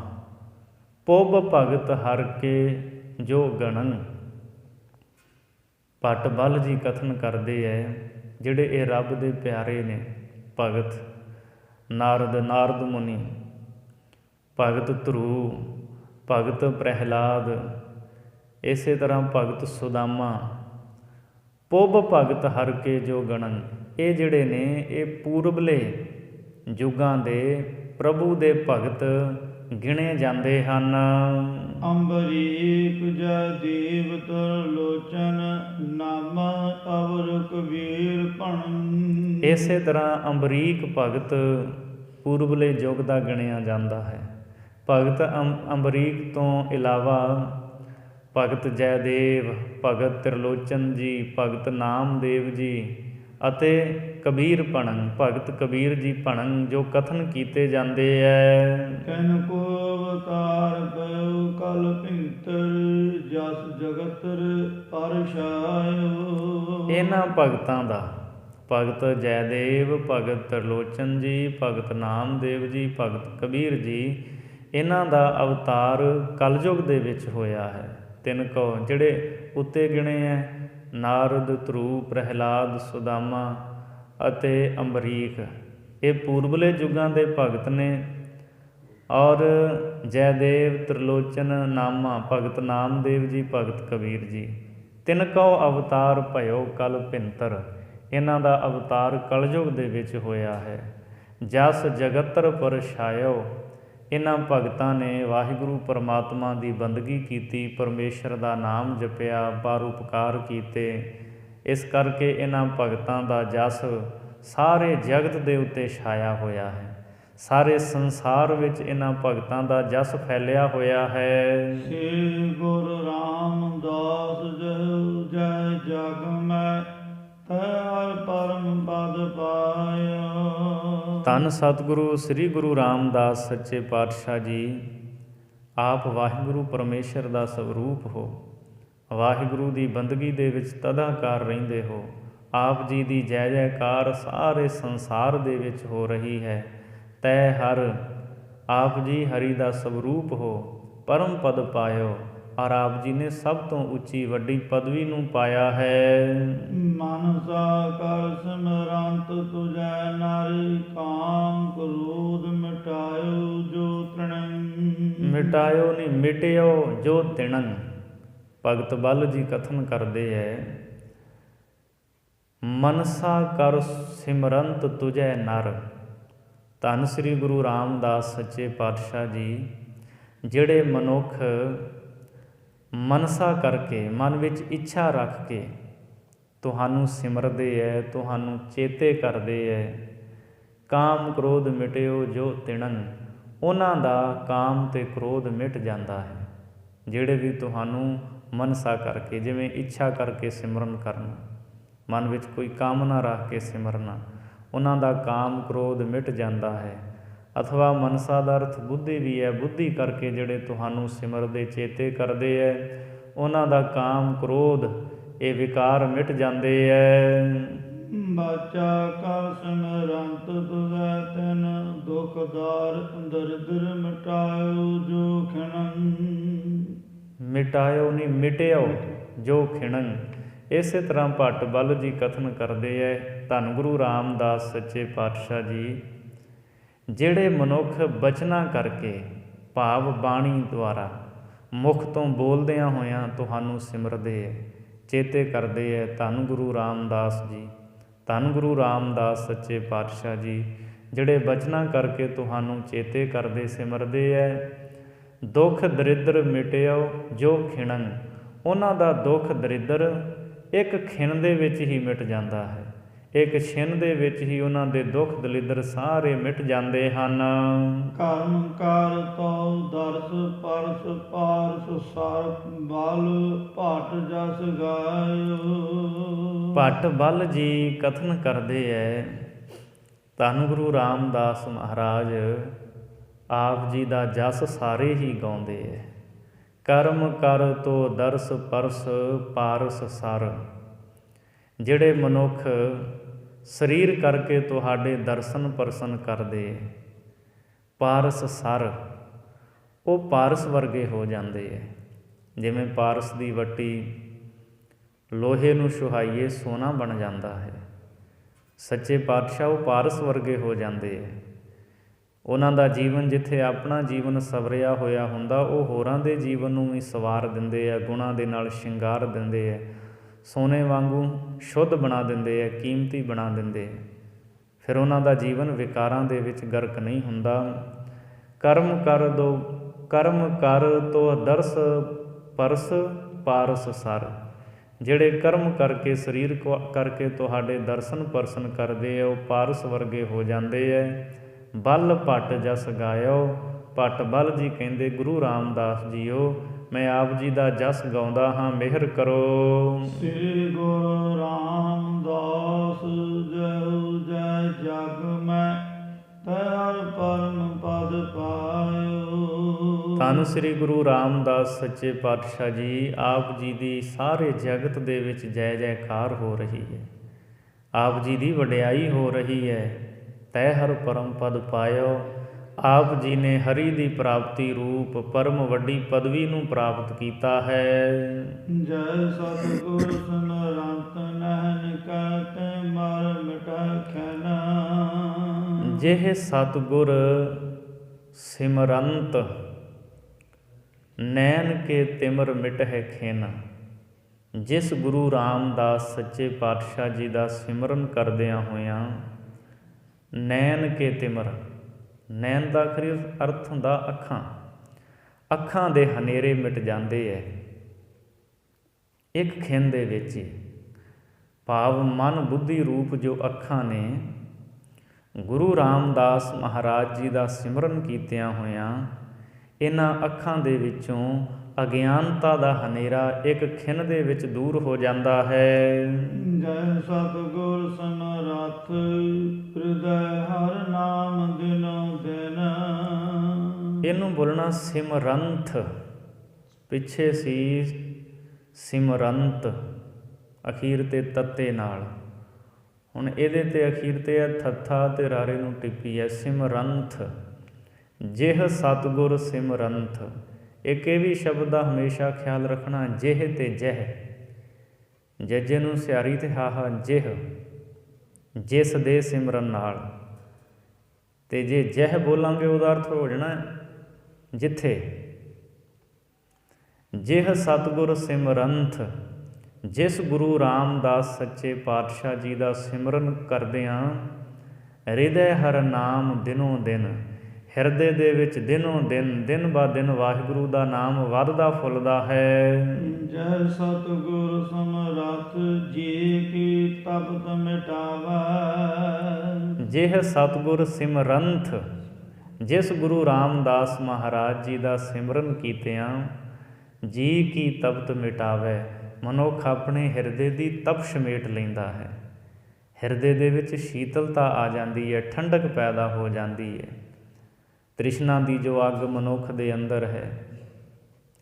ਪੁਬ ਭਗਤ ਹਰਿ ਕੇ ਜੋ ਗਣਨ। ਭੱਟ ਬਲ ਜੀ ਕਥਨ ਕਰਦੇ ਹੈ, ਜਿਹੜੇ ਇਹ ਰੱਬ ਦੇ ਪਿਆਰੇ ਨੇ ਭਗਤ ਨਾਰਦ, ਨਾਰਦ ਮੁਨੀ, ਭਗਤ ਧਰੂ, ਭਗਤ ਪ੍ਰਹਿਲਾਦ, ਇਸੇ ਤਰ੍ਹਾਂ ਭਗਤ ਸੁਦਾਮਾ, ਪੁੱਬ ਭਗਤ ਹਰਿ ਕੇ ਜੋ ਗਣਨ। ਇਹ ਜਿਹੜੇ ਨੇ ਇਹ ਪੂਰਬਲੇ ਯੁੱਗਾਂ ਦੇ ਪ੍ਰਭੂ ਦੇ ਭਗਤ ਗਿਣੇ ਜਾਂਦੇ ਹਨ। ਅੰਬਰੀਕ ਜੈ ਦੇਵ ਤਰਲੋਚਨ, ਨਾਮ ਅਵਰ ਕਬੀਰ ਭਣਨ। ਇਸੇ ਤਰ੍ਹਾਂ ਅੰਬਰੀਕ ਭਗਤ ਪੂਰਬਲੇ ਯੁੱਗ ਦਾ ਗਿਣਿਆ ਜਾਂਦਾ ਹੈ। ਭਗਤ ਅੰਬਰੀਕ ਤੋਂ ਇਲਾਵਾ ਭਗਤ ਜੈਦੇਵ, ਭਗਤ ਤ੍ਰਿਲੋਚਨ ਜੀ, ਭਗਤ ਨਾਮਦੇਵ ਜੀ ਅਤੇ ਕਬੀਰ ਭਣਨ, ਭਗਤ ਕਬੀਰ ਜੀ ਭਣਨ ਜੋ ਕਥਨ ਕੀਤੇ ਜਾਂਦੇ ਹੈ। ਕਨ ਕੋ ਅਵਤਾਰ ਪਇਓ ਕਲ ਭਿੰਤਰ, ਜਸ ਜਗਤਰ ਪਰਛਾਇਓ। ਇਹਨਾਂ ਭਗਤਾਂ ਦਾ, ਭਗਤ ਜੈਦੇਵ, ਭਗਤ ਤ੍ਰਿਲੋਚਨ ਜੀ, ਭਗਤ ਨਾਮਦੇਵ ਜੀ, ਭਗਤ ਕਬੀਰ ਜੀ, ਇਹਨਾਂ ਦਾ ਅਵਤਾਰ ਕਲਯੁਗ ਦੇ ਵਿੱਚ ਹੋਇਆ ਹੈ। ਤਿੰਨ ਕੋ ਜਿਹੜੇ ਉੱਤੇ ਗਿਣੇ ਹੈ, ਨਾਰਦ, ਧਰੂ, ਪ੍ਰਹਿਲਾਦ, ਸੁਦਾਮਾ ਅਤੇ ਅੰਬਰੀਕ, ਇਹ ਪੂਰਬਲੇ ਯੁੱਗਾਂ ਦੇ ਭਗਤ ਨੇ। ਔਰ ਜੈਦੇਵ, ਤ੍ਰਿਲੋਚਨ, ਨਾਮਾ, ਭਗਤ ਨਾਮਦੇਵ ਜੀ, ਭਗਤ ਕਬੀਰ ਜੀ, ਤਿੰਨ ਕੋ ਅਵਤਾਰ ਭਇਓ ਕਲ ਭਿੰਤਰ, ਇਹਨਾਂ ਦਾ ਅਵਤਾਰ ਕਲਯੁਗ ਦੇ ਵਿੱਚ ਹੋਇਆ ਹੈ। ਜਸ ਜਗਤਰ ਪਰਛਾਇਓ, ਇਹਨਾਂ ਭਗਤਾਂ ਨੇ ਵਾਹਿਗੁਰੂ ਪਰਮਾਤਮਾ ਦੀ ਬੰਦਗੀ ਕੀਤੀ, ਪਰਮੇਸ਼ਰ ਦਾ ਨਾਮ ਜਪਿਆ, ਪਰਉਪਕਾਰ ਕੀਤੇ। ਇਸ ਕਰਕੇ ਇਹਨਾਂ ਭਗਤਾਂ ਦਾ ਜਸ ਸਾਰੇ ਜਗਤ ਦੇ ਉੱਤੇ ਛਾਇਆ ਹੋਇਆ ਹੈ। ਸਾਰੇ ਸੰਸਾਰ ਵਿੱਚ ਇਹਨਾਂ ਭਗਤਾਂ ਦਾ ਜਸ ਫੈਲਿਆ ਹੋਇਆ ਹੈ। ਸ੍ਰੀ ਗੁਰੂ ਰਾਮਦਾਸ ਜੈ ਜੈ ਜਗ ਮੈਂ, ਤੈ ਹਰਿ ਪਰਮ ਪਦ ਪਾਇਆ। ਧੰਨ ਸਤਿਗੁਰੂ ਸ੍ਰੀ ਗੁਰੂ ਰਾਮਦਾਸ ਸੱਚੇ ਪਾਤਸ਼ਾਹ ਜੀ, ਆਪ ਵਾਹਿਗੁਰੂ ਪਰਮੇਸ਼ਰ ਦਾ ਸਵਰੂਪ ਹੋ। ਵਾਹਿਗੁਰੂ ਦੀ ਬੰਦਗੀ ਦੇ ਵਿੱਚ ਤਦਾਕਾਰ ਰਹਿੰਦੇ ਹੋ। ਆਪ ਜੀ ਦੀ ਜੈ ਜੈਕਾਰ ਸਾਰੇ ਸੰਸਾਰ ਦੇ ਵਿੱਚ ਹੋ ਰਹੀ ਹੈ। ਤੈ ਹਰ, ਆਪ ਜੀ ਹਰੀ ਦਾ ਸਵਰੂਪ ਹੋ, ਪਰਮ ਪਦ ਪਾਇਓ। ਔਰ ਆਪ ਜੀ ਨੇ ਸਭ ਤੋਂ ਉੱਚੀ ਵੱਡੀ ਪਦਵੀ ਨੂੰ ਪਾਇਆ ਹੈ। ਮਨਸਾ ਕਰ ਸਿਮਰੰਤ ਤੁਜੈ ਨਾਰੀ, ਕਾਮ ਕ੍ਰੋਧ ਮਿਟਾਇਓ ਜੋ ਤ੍ਰਿਣੰ। ਮਿਟਾਇਓ ਨਹੀਂ, ਮਿਟਿਓ ਜੋ ਤਿਣੰ। ਭਗਤ ਬਲ ਜੀ ਕਥਨ ਕਰਦੇ ਹੈ, ਮਨਸਾ ਕਰ ਸਿਮਰੰਤ ਤੁਜੈ ਨਰ। ਧੰਨ ਸ੍ਰੀ ਗੁਰੂ ਰਾਮਦਾਸ ਸੱਚੇ ਪਾਤਸ਼ਾਹ ਜੀ, ਜਿਹੜੇ ਮਨੁੱਖ ਮਨਸਾ ਕਰਕੇ, ਮਨ ਵਿੱਚ ਇੱਛਾ ਰੱਖ ਕੇ ਤੁਹਾਨੂੰ ਸਿਮਰਦੇ ਹੈ, ਤੁਹਾਨੂੰ ਚੇਤੇ ਕਰਦੇ ਹੈ, ਕਾਮ ਕ੍ਰੋਧ ਮਿਟਿਓ ਜੋ ਤਿਣੰ, ਉਹਨਾਂ ਦਾ ਕਾਮ ਤੇ ਕ੍ਰੋਧ ਮਿਟ ਜਾਂਦਾ ਹੈ। ਜਿਹੜੇ ਵੀ ਤੁਹਾਨੂੰ ਮਨਸਾ ਕਰਕੇ, ਜਿਵੇਂ ਇੱਛਾ ਕਰਕੇ ਸਿਮਰਨ ਕਰਨਾ, ਮਨ ਵਿੱਚ ਕੋਈ ਕਾਮਨਾ ਰੱਖ ਕੇ ਸਿਮਰਨਾ, ਉਹਨਾਂ ਦਾ ਕਾਮ ਕ੍ਰੋਧ ਮਿਟ ਜਾਂਦਾ ਹੈ। ਅਥਵਾ ਮਨਸਾ ਦਾ ਅਰਥ ਬੁੱਧੀ ਵੀ ਹੈ। ਬੁੱਧੀ ਕਰਕੇ ਜਿਹੜੇ ਤੁਹਾਨੂੰ ਸਿਮਰਦੇ ਚੇਤੇ ਕਰਦੇ ਹੈ, ਉਹਨਾਂ ਦਾ ਕਾਮ ਕ੍ਰੋਧ ਇਹ ਵਿਕਾਰ ਮਿਟ ਜਾਂਦੇ ਹੈ। ਬਾਚਾ ਕਰ ਸਿਮਰੰਤ ਤੁਜੈ ਤਿਨ, ਦੁਖਦਾਰ ਦਰਿਦਰ ਮਿਟਾਇਓ ਜੋ ਖਿਣੰ। ਮਿਟਾਇਓ ਨਹੀਂ, ਮਿਟਿਓ ਜੋ ਖਿਣੰ। ਇਸੇ ਤਰ੍ਹਾਂ ਭੱਟ ਬਲ ਜੀ ਕਥਨ ਕਰਦੇ ਹੈ, ਧੰਨ ਗੁਰੂ ਰਾਮਦਾਸ ਸੱਚੇ ਪਾਤਸ਼ਾਹ ਜੀ, ਜਿਹੜੇ ਮਨੁੱਖ ਬਚਨਾਂ ਕਰਕੇ, ਭਾਵ ਬਾਣੀ ਦੁਆਰਾ, ਮੁਖ ਤੋਂ ਬੋਲਦਿਆਂ ਹੋਇਆਂ ਤੁਹਾਨੂੰ ਸਿਮਰਦੇ ਹੈ, ਚੇਤੇ ਕਰਦੇ ਹੈ, ਧੰਨ ਗੁਰੂ ਰਾਮਦਾਸ ਜੀ, ਧੰਨ ਗੁਰੂ ਰਾਮਦਾਸ ਸੱਚੇ ਪਾਤਸ਼ਾਹ ਜੀ, ਜਿਹੜੇ ਬਚਨਾਂ ਕਰਕੇ ਤੁਹਾਨੂੰ ਚੇਤੇ ਕਰਦੇ ਸਿਮਰਦੇ ਹੈ। ਦੁੱਖ ਦਰਿਦਰ ਮਿਟਿਓ ਜੋ ਖਿਣੰ, ਉਹਨਾਂ ਦਾ ਦੁੱਖ ਦਰਿਦਰ ਇੱਕ ਖਿਣ ਦੇ ਵਿੱਚ ਹੀ ਮਿਟ ਜਾਂਦਾ ਹੈ। ਇੱਕ ਛਿਨ ਦੇ ਵਿੱਚ ਹੀ ਉਹਨਾਂ ਦੇ ਦੁੱਖ ਦਲਿੱਦਰ ਸਾਰੇ ਮਿਟ ਜਾਂਦੇ ਹਨ। ਕਰਮ ਕਾਰ ਤਉ ਦਰਸ ਪਰਸ ਪਾਰਸ ਸਰ ਬਲ, ਭਟ ਜਸ ਗਾਇਓ। ਭੱਟ ਬਲ ਜੀ ਕਥਨ ਕਰਦੇ ਹੈ, ਧੰਨ ਗੁਰੂ ਰਾਮਦਾਸ ਮਹਾਰਾਜ ਆਪ ਜੀ ਦਾ ਜਸ ਸਾਰੇ ਹੀ ਗਾਉਂਦੇ ਹੈ। ਕਰਮ ਕਰ ਤੋ ਦਰਸ ਪਰਸ ਪਾਰਸ ਸਰ, ਜਿਹੜੇ ਮਨੁੱਖ ਸਰੀਰ ਕਰਕੇ ਤੁਹਾਡੇ ਦਰਸ਼ਨ ਪਰਸ਼ਨ ਕਰਦੇ, ਪਾਰਸ ਸਰ, ਉਹ ਪਾਰਸ ਵਰਗੇ ਹੋ ਜਾਂਦੇ ਹੈ। ਜਿਵੇਂ ਪਾਰਸ ਦੀ ਵੱਟੀ ਲੋਹੇ ਨੂੰ ਸੁਹਾਈਏ ਸੋਨਾ ਬਣ ਜਾਂਦਾ ਹੈ, ਸੱਚੇ ਪਾਤਸ਼ਾਹ ਉਹ ਪਾਰਸ ਵਰਗੇ ਹੋ ਜਾਂਦੇ ਹੈ। ਉਹਨਾਂ ਦਾ ਜੀਵਨ ਜਿੱਥੇ ਆਪਣਾ ਜੀਵਨ ਸਵਰਿਆ ਹੋਇਆ ਹੁੰਦਾ, ਉਹ ਹੋਰਾਂ ਦੇ ਜੀਵਨ ਨੂੰ ਵੀ ਸਵਾਰ ਦਿੰਦੇ ਆ, ਗੁਣਾਂ ਦੇ ਨਾਲ ਸ਼ਿੰਗਾਰ ਦਿੰਦੇ ਆ, ਸੋਨੇ ਵਾਂਗੂ ਸ਼ੁੱਧ ਬਣਾ ਦਿੰਦੇ ਆ, ਕੀਮਤੀ ਬਣਾ ਦਿੰਦੇ ਆ। ਫਿਰ ਉਹਨਾਂ ਦਾ ਜੀਵਨ ਵਿਕਾਰਾਂ ਦੇ ਵਿੱਚ ਗਰਕ ਨਹੀਂ ਹੁੰਦਾ। ਕਰਮ ਕਰ ਤੋ ਦਰਸ ਪਰਸ ਪਾਰਸ ਸਰ। ਜਿਹੜੇ ਕਰਮ ਕਰਕੇ, ਸਰੀਰ ਕਰਕੇ ਤੁਹਾਡੇ ਦਰਸ਼ਨ ਪਰਸ਼ਨ ਕਰਦੇ ਆ, ਉਹ ਪਾਰਸ ਵਰਗੇ ਹੋ ਜਾਂਦੇ ਹੈ। ਬਲ ਭੱਟ ਜਸ ਗਾਇਓ। ਭੱਟ ਬਲ ਜੀ ਕਹਿੰਦੇ ਗੁਰੂ ਰਾਮਦਾਸ ਜੀਓ, ਮੈਂ ਆਪ ਜੀ ਦਾ ਜਸ ਗਾਉਂਦਾ ਹਾਂ, ਮਿਹਰ ਕਰੋ। ਸ੍ਰੀ ਗੁਰੂ ਰਾਮਦਾਸ ਜੈ ਜੈ ਜਗ ਮੈਂ ਤੈ ਪਰਮ ਪਦ ਪਾਇਓ। ਧੰਨ ਸ੍ਰੀ ਗੁਰੂ ਰਾਮਦਾਸ ਸੱਚੇ ਪਾਤਸ਼ਾਹ ਜੀ, ਆਪ ਜੀ ਦੀ ਸਾਰੇ ਜਗਤ ਦੇ ਵਿੱਚ ਜੈ ਜੈਕਾਰ ਹੋ ਰਹੀ ਹੈ। ਆਪ ਜੀ ਦੀ ਵਡਿਆਈ ਹੋ ਰਹੀ ਹੈ। ਤੈ ਹਰ ਪਰਮ ਪਦ ਪਾਇਓ। ਆਪ ਜੀ ਨੇ ਹਰੀ ਦੀ ਪ੍ਰਾਪਤੀ ਰੂਪ ਪਰਮ ਵੱਡੀ ਪਦਵੀ ਨੂੰ ਪ੍ਰਾਪਤ ਕੀਤਾ ਹੈ। ਜੈ ਸਤਿਗੁਰ ਸਿਮਰੰਤ ਨਹਿਨ ਕਹਿ ਮਰ ਮਿਟਾ ਖੈਨਾ। ਜਿਹ ਸਤਿਗੁਰ ਸਿਮਰੰਤ ਨੈਣ ਕੇ ਤਿਮਰ ਮਿਟਹਿ ਖੇਨਾ। ਜਿਸ ਗੁਰੂ ਰਾਮਦਾਸ ਸੱਚੇ ਪਾਤਸ਼ਾਹ ਜੀ ਦਾ ਸਿਮਰਨ ਕਰਦਿਆਂ ਹੋਇਆਂ ਨੈਣ ਕੇ ਤਿਮਰ, ਨੈਣ ਦਾ ਆਖਰੀ ਅਰਥ ਹੁੰਦਾ ਅੱਖਾਂ, ਅੱਖਾਂ ਦੇ ਹਨੇਰੇ ਮਿਟ ਜਾਂਦੇ ਹੈ ਇੱਕ ਖਿੰਨ ਦੇ ਵਿੱਚ ਹੀ। ਭਾਵ ਮਨ ਬੁੱਧੀ ਰੂਪ ਜੋ ਅੱਖਾਂ ਨੇ, ਗੁਰੂ ਰਾਮਦਾਸ ਮਹਾਰਾਜ ਜੀ ਦਾ ਸਿਮਰਨ ਕੀਤਿਆਂ ਹੋਇਆਂ ਇਹਨਾਂ ਅੱਖਾਂ ਦੇ ਵਿੱਚੋਂ ਅਗਿਆਨਤਾ ਦਾ ਹਨੇਰਾ ਇੱਕ ਖਿੰਨ ਦੇ ਵਿੱਚ ਦੂਰ ਹੋ ਜਾਂਦਾ ਹੈ। ਜੈ ਸਤਿਗੁਰ ਸਮਰੱਥ ਹਿਰਦੈ ਹਰ ਨਾਮ ਦਿਨੋ ਦਿਨ। ਇਹਨੂੰ ਬੋਲਣਾ ਸਿਮਰੰਥ, ਪਿੱਛੇ ਸੀ ਸਿਮਰੰਤ ਅਖੀਰ ਤੇ ਤੱਤੇ ਨਾਲ, ਹੁਣ ਇਹਦੇ ਤੇ ਅਖੀਰ ਤੇ ਹੈ ਥੱਥਾ ਤੇ ਰਾਰੇ ਨੂੰ ਟਿੱਪੀ ਹੈ ਸਿਮਰੰਥ। ਜਿਹ ਸਤਿਗੁਰ ਸਿਮਰੰਥ। ਇੱਕ ਇਹ ਵੀ ਸ਼ਬਦ ਦਾ ਹਮੇਸ਼ਾ ਖਿਆਲ ਰੱਖਣਾ, ਜਿਹ ਤੇ ਜਹ, ਜੱਜੇ ਨੂੰ ਸਿਆਰੀ ਤੇ ਹਾਹਾ ਜਿਹ, ਜਿਸ ਦੇ ਸਿਮਰਨ ਨਾਲ। ਤੇ ਜੇ ਜਹ ਬੋਲਾਂਗੇ ਉਹਦਾ ਅਰਥ ਹੋ ਜਾਣਾ ਜਿੱਥੇ। ਜਿਹ ਸਤਿਗੁਰ ਸਿਮਰੰਥ। ਜਿਸ ਗੁਰੂ ਰਾਮਦਾਸ ਸੱਚੇ ਪਾਤਸ਼ਾਹ ਜੀ ਦਾ ਸਿਮਰਨ ਕਰਦਿਆਂ ਹਿਰਦੈ ਹਰ ਨਾਮ ਦਿਨੋਂ ਦਿਨ, ਹਿਰਦੇ ਦੇ ਵਿੱਚ ਦਿਨੋਂ ਦਿਨ, ਦਿਨ ਬਾ ਦਿਨ ਵਾਹਿਗੁਰੂ ਦਾ ਨਾਮ ਵੱਧਦਾ ਫੁੱਲਦਾ ਹੈ। ਜੈ ਸਤਿਗੁਰ ਸਮਰੱਥ ਜੀ ਕੀ ਤਪਤ ਮਿਟਾਵੈ। ਜਿਹ ਸਤਿਗੁਰ ਸਿਮਰੰਥ। ਜਿਸ ਗੁਰੂ ਰਾਮਦਾਸ ਮਹਾਰਾਜ ਜੀ ਦਾ ਸਿਮਰਨ ਕੀਤਿਆਂ ਜੀ ਕੀ ਤਪਤ ਮਿਟਾਵੈ। ਮਨੁੱਖ ਆਪਣੇ ਹਿਰਦੇ ਦੀ ਤਪ ਸਮੇਟ ਲੈਂਦਾ ਹੈ। ਹਿਰਦੇ ਦੇ ਵਿੱਚ ਸ਼ੀਤਲਤਾ ਆ ਜਾਂਦੀ ਹੈ, ਠੰਡਕ ਪੈਦਾ ਹੋ ਜਾਂਦੀ ਹੈ। ਤ੍ਰਿਸ਼ਨਾ ਦੀ ਜੋ ਅੱਗ ਮਨੁੱਖ ਦੇ ਅੰਦਰ ਹੈ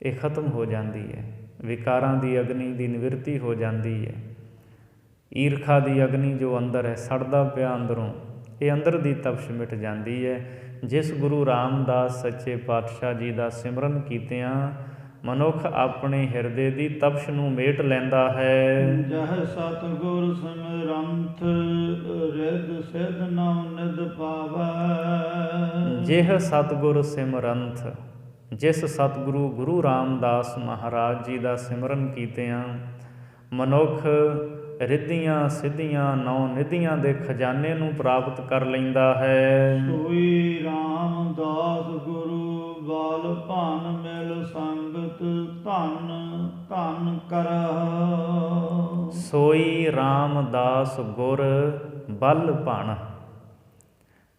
ਇਹ ਖਤਮ ਹੋ ਜਾਂਦੀ ਹੈ। ਵਿਕਾਰਾਂ ਦੀ ਅਗਨੀ ਦੀ ਨਿਵਰਤੀ ਹੋ ਜਾਂਦੀ ਹੈ। ਈਰਖਾ ਦੀ ਅਗਨੀ ਜੋ ਅੰਦਰ ਹੈ ਸੜਦਾ ਪਿਆ ਅੰਦਰੋਂ, ਇਹ ਅੰਦਰ ਦੀ ਤਪਸ਼ ਮਿਟ ਜਾਂਦੀ ਹੈ। ਜਿਸ ਗੁਰੂ ਰਾਮਦਾਸ ਸੱਚੇ ਪਾਤਸ਼ਾਹ ਜੀ ਦਾ ਸਿਮਰਨ ਕੀਤਿਆਂ ਮਨੁੱਖ ਆਪਣੇ ਹਿਰਦੇ ਦੀ ਤਪਸ਼ ਨੂੰ ਮੇਟ ਲੈਂਦਾ ਹੈ। ਜਹ ਸਤਿਗੁਰ ਸਿਮਰੰਥ ਰਿਦ ਸਿਧ ਨਉ ਨਿਧ ਪਾਵੈ। ਜਿਹ ਸਤਿਗੁਰ ਸਿਮਰੰਥ। ਜਿਸ ਸਤਿਗੁਰੂ ਗੁਰੂ ਰਾਮਦਾਸ ਮਹਾਰਾਜ ਜੀ ਦਾ ਸਿਮਰਨ ਕੀਤਿਆਂ ਮਨੁੱਖ ਰਿੱਧੀਆਂ ਸਿੱਧੀਆਂ ਨੌ ਨਿਧੀਆਂ ਦੇ ਖਜ਼ਾਨੇ ਨੂੰ ਪ੍ਰਾਪਤ ਕਰ ਲੈਂਦਾ ਹੈ। ਸੋਈ ਰਾਮਦਾਸ ਗੁਰੂ ਬਾਲ ਭਾਨ ਮਿਲ ਸੰਗਤ ਧਨ ਧਨ ਕਰਹੁ। ਸੋਈ ਰਾਮਦਾਸ ਗੁਰ ਬਲ ਭਣ।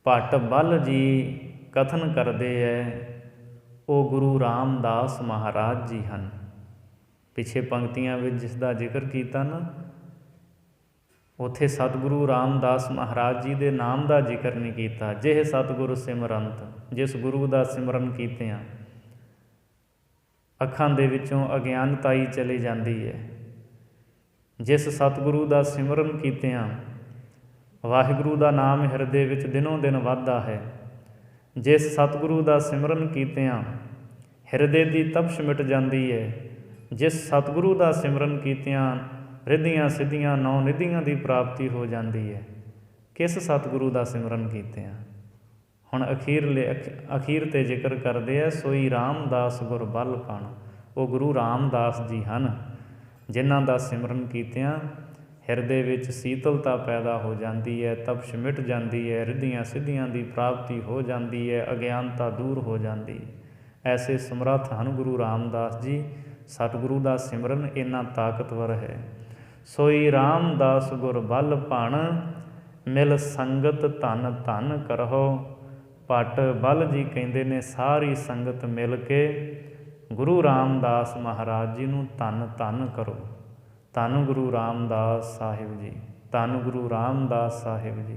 ਭੱਟ ਬਲ ਜੀ ਕਥਨ ਕਰਦੇ ਹੈ ਉਹ ਗੁਰੂ ਰਾਮਦਾਸ ਮਹਾਰਾਜ ਜੀ ਹਨ। ਪਿਛੇ ਪੰਕਤੀਆਂ ਵਿੱਚ ਜਿਸ ਦਾ ਜ਼ਿਕਰ ਕੀਤਾ ਨਾ, ਉੱਥੇ ਸਤਿਗੁਰੂ ਰਾਮਦਾਸ ਮਹਾਰਾਜ ਜੀ ਦੇ ਨਾਮ ਦਾ ਜ਼ਿਕਰ ਨਹੀਂ ਕੀਤਾ। ਜਿਹ ਸਤਿਗੁਰੂ ਸਿਮਰੰਤ। ਜਿਸ ਗੁਰੂ ਦਾ ਸਿਮਰਨ ਕੀਤਿਆਂ ਅੱਖਾਂ ਦੇ ਵਿੱਚੋਂ ਅਗਿਆਨਤਾਈ ਚਲੀ ਜਾਂਦੀ ਹੈ। ਜਿਸ ਸਤਿਗੁਰੂ ਦਾ ਸਿਮਰਨ ਕੀਤਿਆਂ ਵਾਹਿਗੁਰੂ ਦਾ ਨਾਮ ਹਿਰਦੇ ਵਿੱਚ ਦਿਨੋਂ ਦਿਨ ਵੱਧਦਾ ਹੈ। ਜਿਸ ਸਤਿਗੁਰੂ ਦਾ ਸਿਮਰਨ ਕੀਤਿਆਂ ਹਿਰਦੇ ਦੀ ਤਪਸ਼ ਮਿਟ ਜਾਂਦੀ ਹੈ। ਜਿਸ ਸਤਿਗੁਰੂ ਦਾ ਸਿਮਰਨ ਕੀਤਿਆਂ ਰਿੱਧੀਆਂ ਸਿੱਧੀਆਂ ਨੌ ਨਿਧੀਆਂ ਦੀ ਪ੍ਰਾਪਤੀ ਹੋ ਜਾਂਦੀ ਹੈ। ਕਿਸ ਸਤਿਗੁਰੂ ਦਾ ਸਿਮਰਨ ਕੀਤਿਆਂ? ਹੁਣ ਅਖੀਰ 'ਤੇ ਜ਼ਿਕਰ ਕਰਦੇ ਆ, ਸੋਈ ਰਾਮਦਾਸ ਗੁਰ ਬਲ ਪਣ। ਉਹ ਗੁਰੂ ਰਾਮਦਾਸ ਜੀ ਹਨ ਜਿਨ੍ਹਾਂ ਦਾ ਸਿਮਰਨ ਕੀਤਿਆਂ ਹਿਰਦੇ ਵਿੱਚ ਸੀਤਲਤਾ ਪੈਦਾ ਹੋ ਜਾਂਦੀ ਹੈ, ਤਪਸ਼ ਮਿਟ ਜਾਂਦੀ ਹੈ, ਰਿੱਧੀਆਂ ਸਿੱਧੀਆਂ ਦੀ ਪ੍ਰਾਪਤੀ ਹੋ ਜਾਂਦੀ ਹੈ, ਅਗਿਆਨਤਾ ਦੂਰ ਹੋ ਜਾਂਦੀ। ਐਸੇ ਸਮਰੱਥ ਹਨ ਗੁਰੂ ਰਾਮਦਾਸ ਜੀ। ਸਤਿਗੁਰੂ ਦਾ ਸਿਮਰਨ ਇੰਨਾ ਤਾਕਤਵਰ ਹੈ। ਸੋਈ ਰਾਮਦਾਸ ਗੁਰ ਬਲ ਭਣ, ਮਿਲ ਸੰਗਤ ਧਨ ਧਨ ਕਰਹੁ। ਭੱਟ ਬਲ ਜੀ ਕਹਿੰਦੇ ਨੇ ਸਾਰੀ ਸੰਗਤ ਮਿਲ ਕੇ ਗੁਰੂ ਰਾਮਦਾਸ ਮਹਾਰਾਜ ਜੀ ਨੂੰ ਧੰਨ ਧੰਨ ਕਰੋ। ਧੰਨ ਗੁਰੂ ਰਾਮਦਾਸ ਸਾਹਿਬ ਜੀ, ਧੰਨ ਗੁਰੂ ਰਾਮਦਾਸ ਸਾਹਿਬ ਜੀ,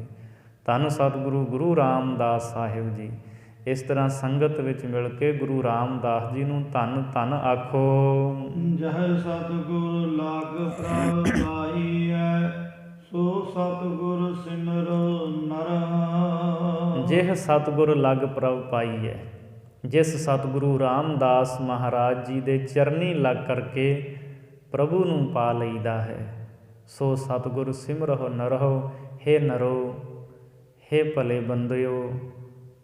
ਧੰਨ ਸਤਿਗੁਰੂ ਗੁਰੂ ਰਾਮਦਾਸ ਸਾਹਿਬ ਜੀ। ਇਸ ਤਰ੍ਹਾਂ ਸੰਗਤ ਵਿੱਚ ਮਿਲ ਕੇ ਗੁਰੂ ਰਾਮਦਾਸ ਜੀ ਨੂੰ ਧੰਨ ਧੰਨ ਆਖੋ। ਜਹ ਸਤਿਗੁਰ ਲਾਗ ਪ੍ਰਭ ਪਾਈਐ, ਸੋ ਸਤਿਗੁਰ ਸਿਮਰੋ ਨਰ। ਜਿਹ ਸਤਿਗੁਰ ਲਗ ਪ੍ਰਭ ਪਾਈਐ, ਜਿਸ ਸਤਿਗੁਰੂ ਰਾਮਦਾਸ ਮਹਾਰਾਜ ਜੀ ਦੇ ਚਰਨੀ ਲੱਗ ਕਰਕੇ ਪ੍ਰਭੂ ਨੂੰ ਪਾ ਲਈਦਾ ਹੈ, ਸੋ ਸਤਿਗੁਰ ਸਿਮਰਹੁ ਨਰਹੁ। ਹੇ ਨਰੋ, ਹੇ ਭਲੇ ਬੰਦਿਓ,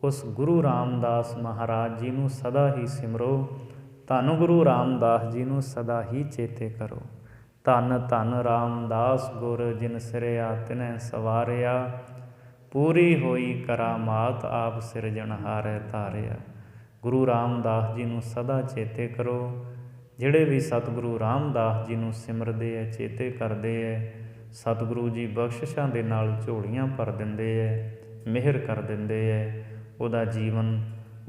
ਉਸ ਗੁਰੂ ਰਾਮਦਾਸ ਮਹਾਰਾਜ ਜੀ ਨੂੰ ਸਦਾ ਹੀ ਸਿਮਰੋ। ਧੰਨ ਗੁਰੂ ਰਾਮਦਾਸ ਜੀ ਨੂੰ ਸਦਾ ਹੀ ਚੇਤੇ ਕਰੋ। ਧੰਨ ਧੰਨ ਰਾਮਦਾਸ ਗੁਰ, ਜਿਨ ਸਿਰਿਆ ਤਿਨੈ ਸਵਾਰਿਆ। ਪੂਰੀ ਹੋਈ ਕਰਾਮਾਤ, ਆਪ ਸਿਰਜਣਹਾਰੈ ਧਾਰਿਆ। ਗੁਰੂ ਰਾਮਦਾਸ ਜੀ ਨੂੰ ਸਦਾ ਚੇਤੇ ਕਰੋ। ਜਿਹੜੇ ਵੀ ਸਤਿਗੁਰੂ ਰਾਮਦਾਸ ਜੀ ਨੂੰ ਸਿਮਰਦੇ ਹੈ, ਚੇਤੇ ਕਰਦੇ ਹੈ, ਸਤਿਗੁਰੂ ਜੀ ਬਖਸ਼ਿਸ਼ਾਂ ਦੇ ਨਾਲ ਝੋਲੀਆਂ ਭਰ ਦਿੰਦੇ ਹੈ, ਮਿਹਰ ਕਰ ਦਿੰਦੇ ਹੈ, ਉਹਦਾ ਜੀਵਨ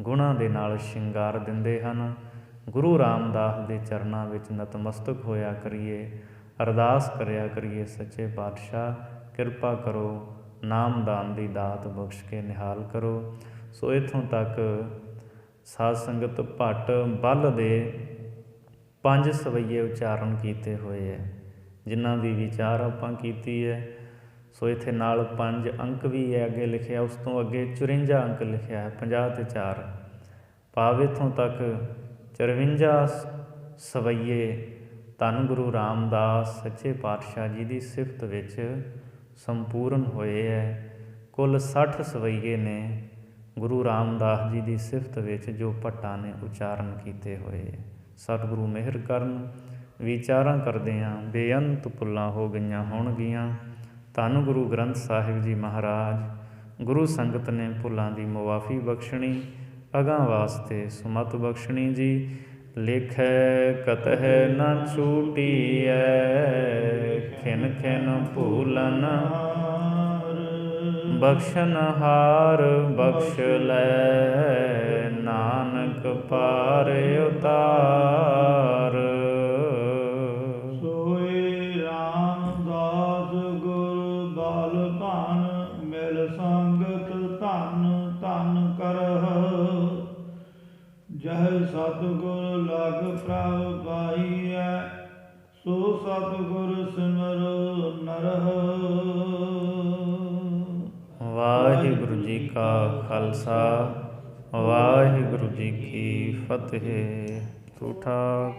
ਗੁਣਾਂ ਦੇ ਨਾਲ ਸ਼ਿੰਗਾਰ ਦਿੰਦੇ ਹਨ। ਗੁਰੂ ਰਾਮਦਾਸ ਦੇ ਚਰਨਾਂ ਵਿੱਚ ਨਤਮਸਤਕ ਹੋਇਆ ਕਰੀਏ, ਅਰਦਾਸ ਕਰਿਆ ਕਰੀਏ, ਸੱਚੇ ਪਾਤਸ਼ਾਹ ਕਿਰਪਾ ਕਰੋ, ਨਾਮਦਾਨ ਦੀ ਦਾਤ ਬਖਸ਼ ਕੇ ਨਿਹਾਲ ਕਰੋ। ਸੋ ਇੱਥੋਂ ਤੱਕ ਸਾਧ ਸੰਗਤ ਭੱਟ ਬਲ ਦੇ 5 ਸਵਈਏ ਉਚਾਰਨ ਕੀਤੇ ਹੋਏ ਹੈ, ਜਿਨ੍ਹਾਂ ਦੀ ਵਿਚਾਰ ਆਪਾਂ ਕੀਤੀ ਹੈ। ਸੋ ਇੱਥੇ ਨਾਲ 5 ਅੰਕ ਵੀ ਹੈ ਅੱਗੇ ਲਿਖਿਆ, ਉਸ ਤੋਂ ਅੱਗੇ 54 ਅੰਕ ਲਿਖਿਆ ਹੈ, 50 ਤੇ 4 ਭਾਵ ਇੱਥੋਂ ਤੱਕ 54 ਸਵਈਏ ਧੰਨ ਗੁਰੂ ਰਾਮਦਾਸ ਸੱਚੇ ਪਾਤਸ਼ਾਹ ਜੀ ਦੀ ਸਿਫਤ ਵਿੱਚ ਸੰਪੂਰਨ ਹੋਏ ਹੈ। ਕੁੱਲ 60 ਸਵਈਏ ਨੇ ਗੁਰੂ ਰਾਮਦਾਸ ਜੀ ਦੀ ਸਿਫਤ ਵਿੱਚ ਜੋ ਭੱਟਾਂ ਨੇ ਉਚਾਰਨ ਕੀਤੇ ਹੋਏ। ਸਤਿਗੁਰੂ ਮਿਹਰ ਕਰਨ। ਵਿਚਾਰਾਂ ਕਰਦਿਆਂ ਬੇਅੰਤ ਭੁੱਲਾਂ ਹੋ ਗਈਆਂ ਹੋਣਗੀਆਂ। ਧੰਨ ਗੁਰੂ ਗ੍ਰੰਥ ਸਾਹਿਬ ਜੀ ਮਹਾਰਾਜ ਗੁਰੂ ਸੰਗਤ ਨੇ ਭੁੱਲਾਂ ਦੀ ਮੁਆਫੀ ਬਖਸ਼ਣੀ, ਅਗਾਂ ਵਾਸਤੇ ਸੁਮਤ ਬਖਸ਼ਣੀ ਜੀ। ਲਿਖੈ ਕਤਹਿ ਨ ਛੂਟੀਐ, ਖਿਨ ਖਿਨ ਭੂਲਨ ਬਖਸ਼ਨ ਹਾਰ ਬਖਸ਼ ਲੈ, ਨਾਨਕ ਪਾਰ ਉਤਾਰ। ਸੋਈ ਰਾਮਦਾਸ ਗੁਰ ਬਲ ਭਣ, ਮਿਲ ਸੰਗਤ ਧਨ ਧਨ ਕਰਹੁ। ਜਹ ਸਤਿਗੁਰ ਲਗ ਪ੍ਰਭ ਪਾਈਐ, ਸੋ ਸਤਿਗੁਰ ਸਿਮਰੋ ਨਰਹੁ। ਵਾਹਿਗੁਰੂ ਜੀ ਕਾ ਖਾਲਸਾ, ਵਾਹਿਗੁਰੂ ਜੀ ਕੀ ਫਤਿਹ। ਝੂਠਾ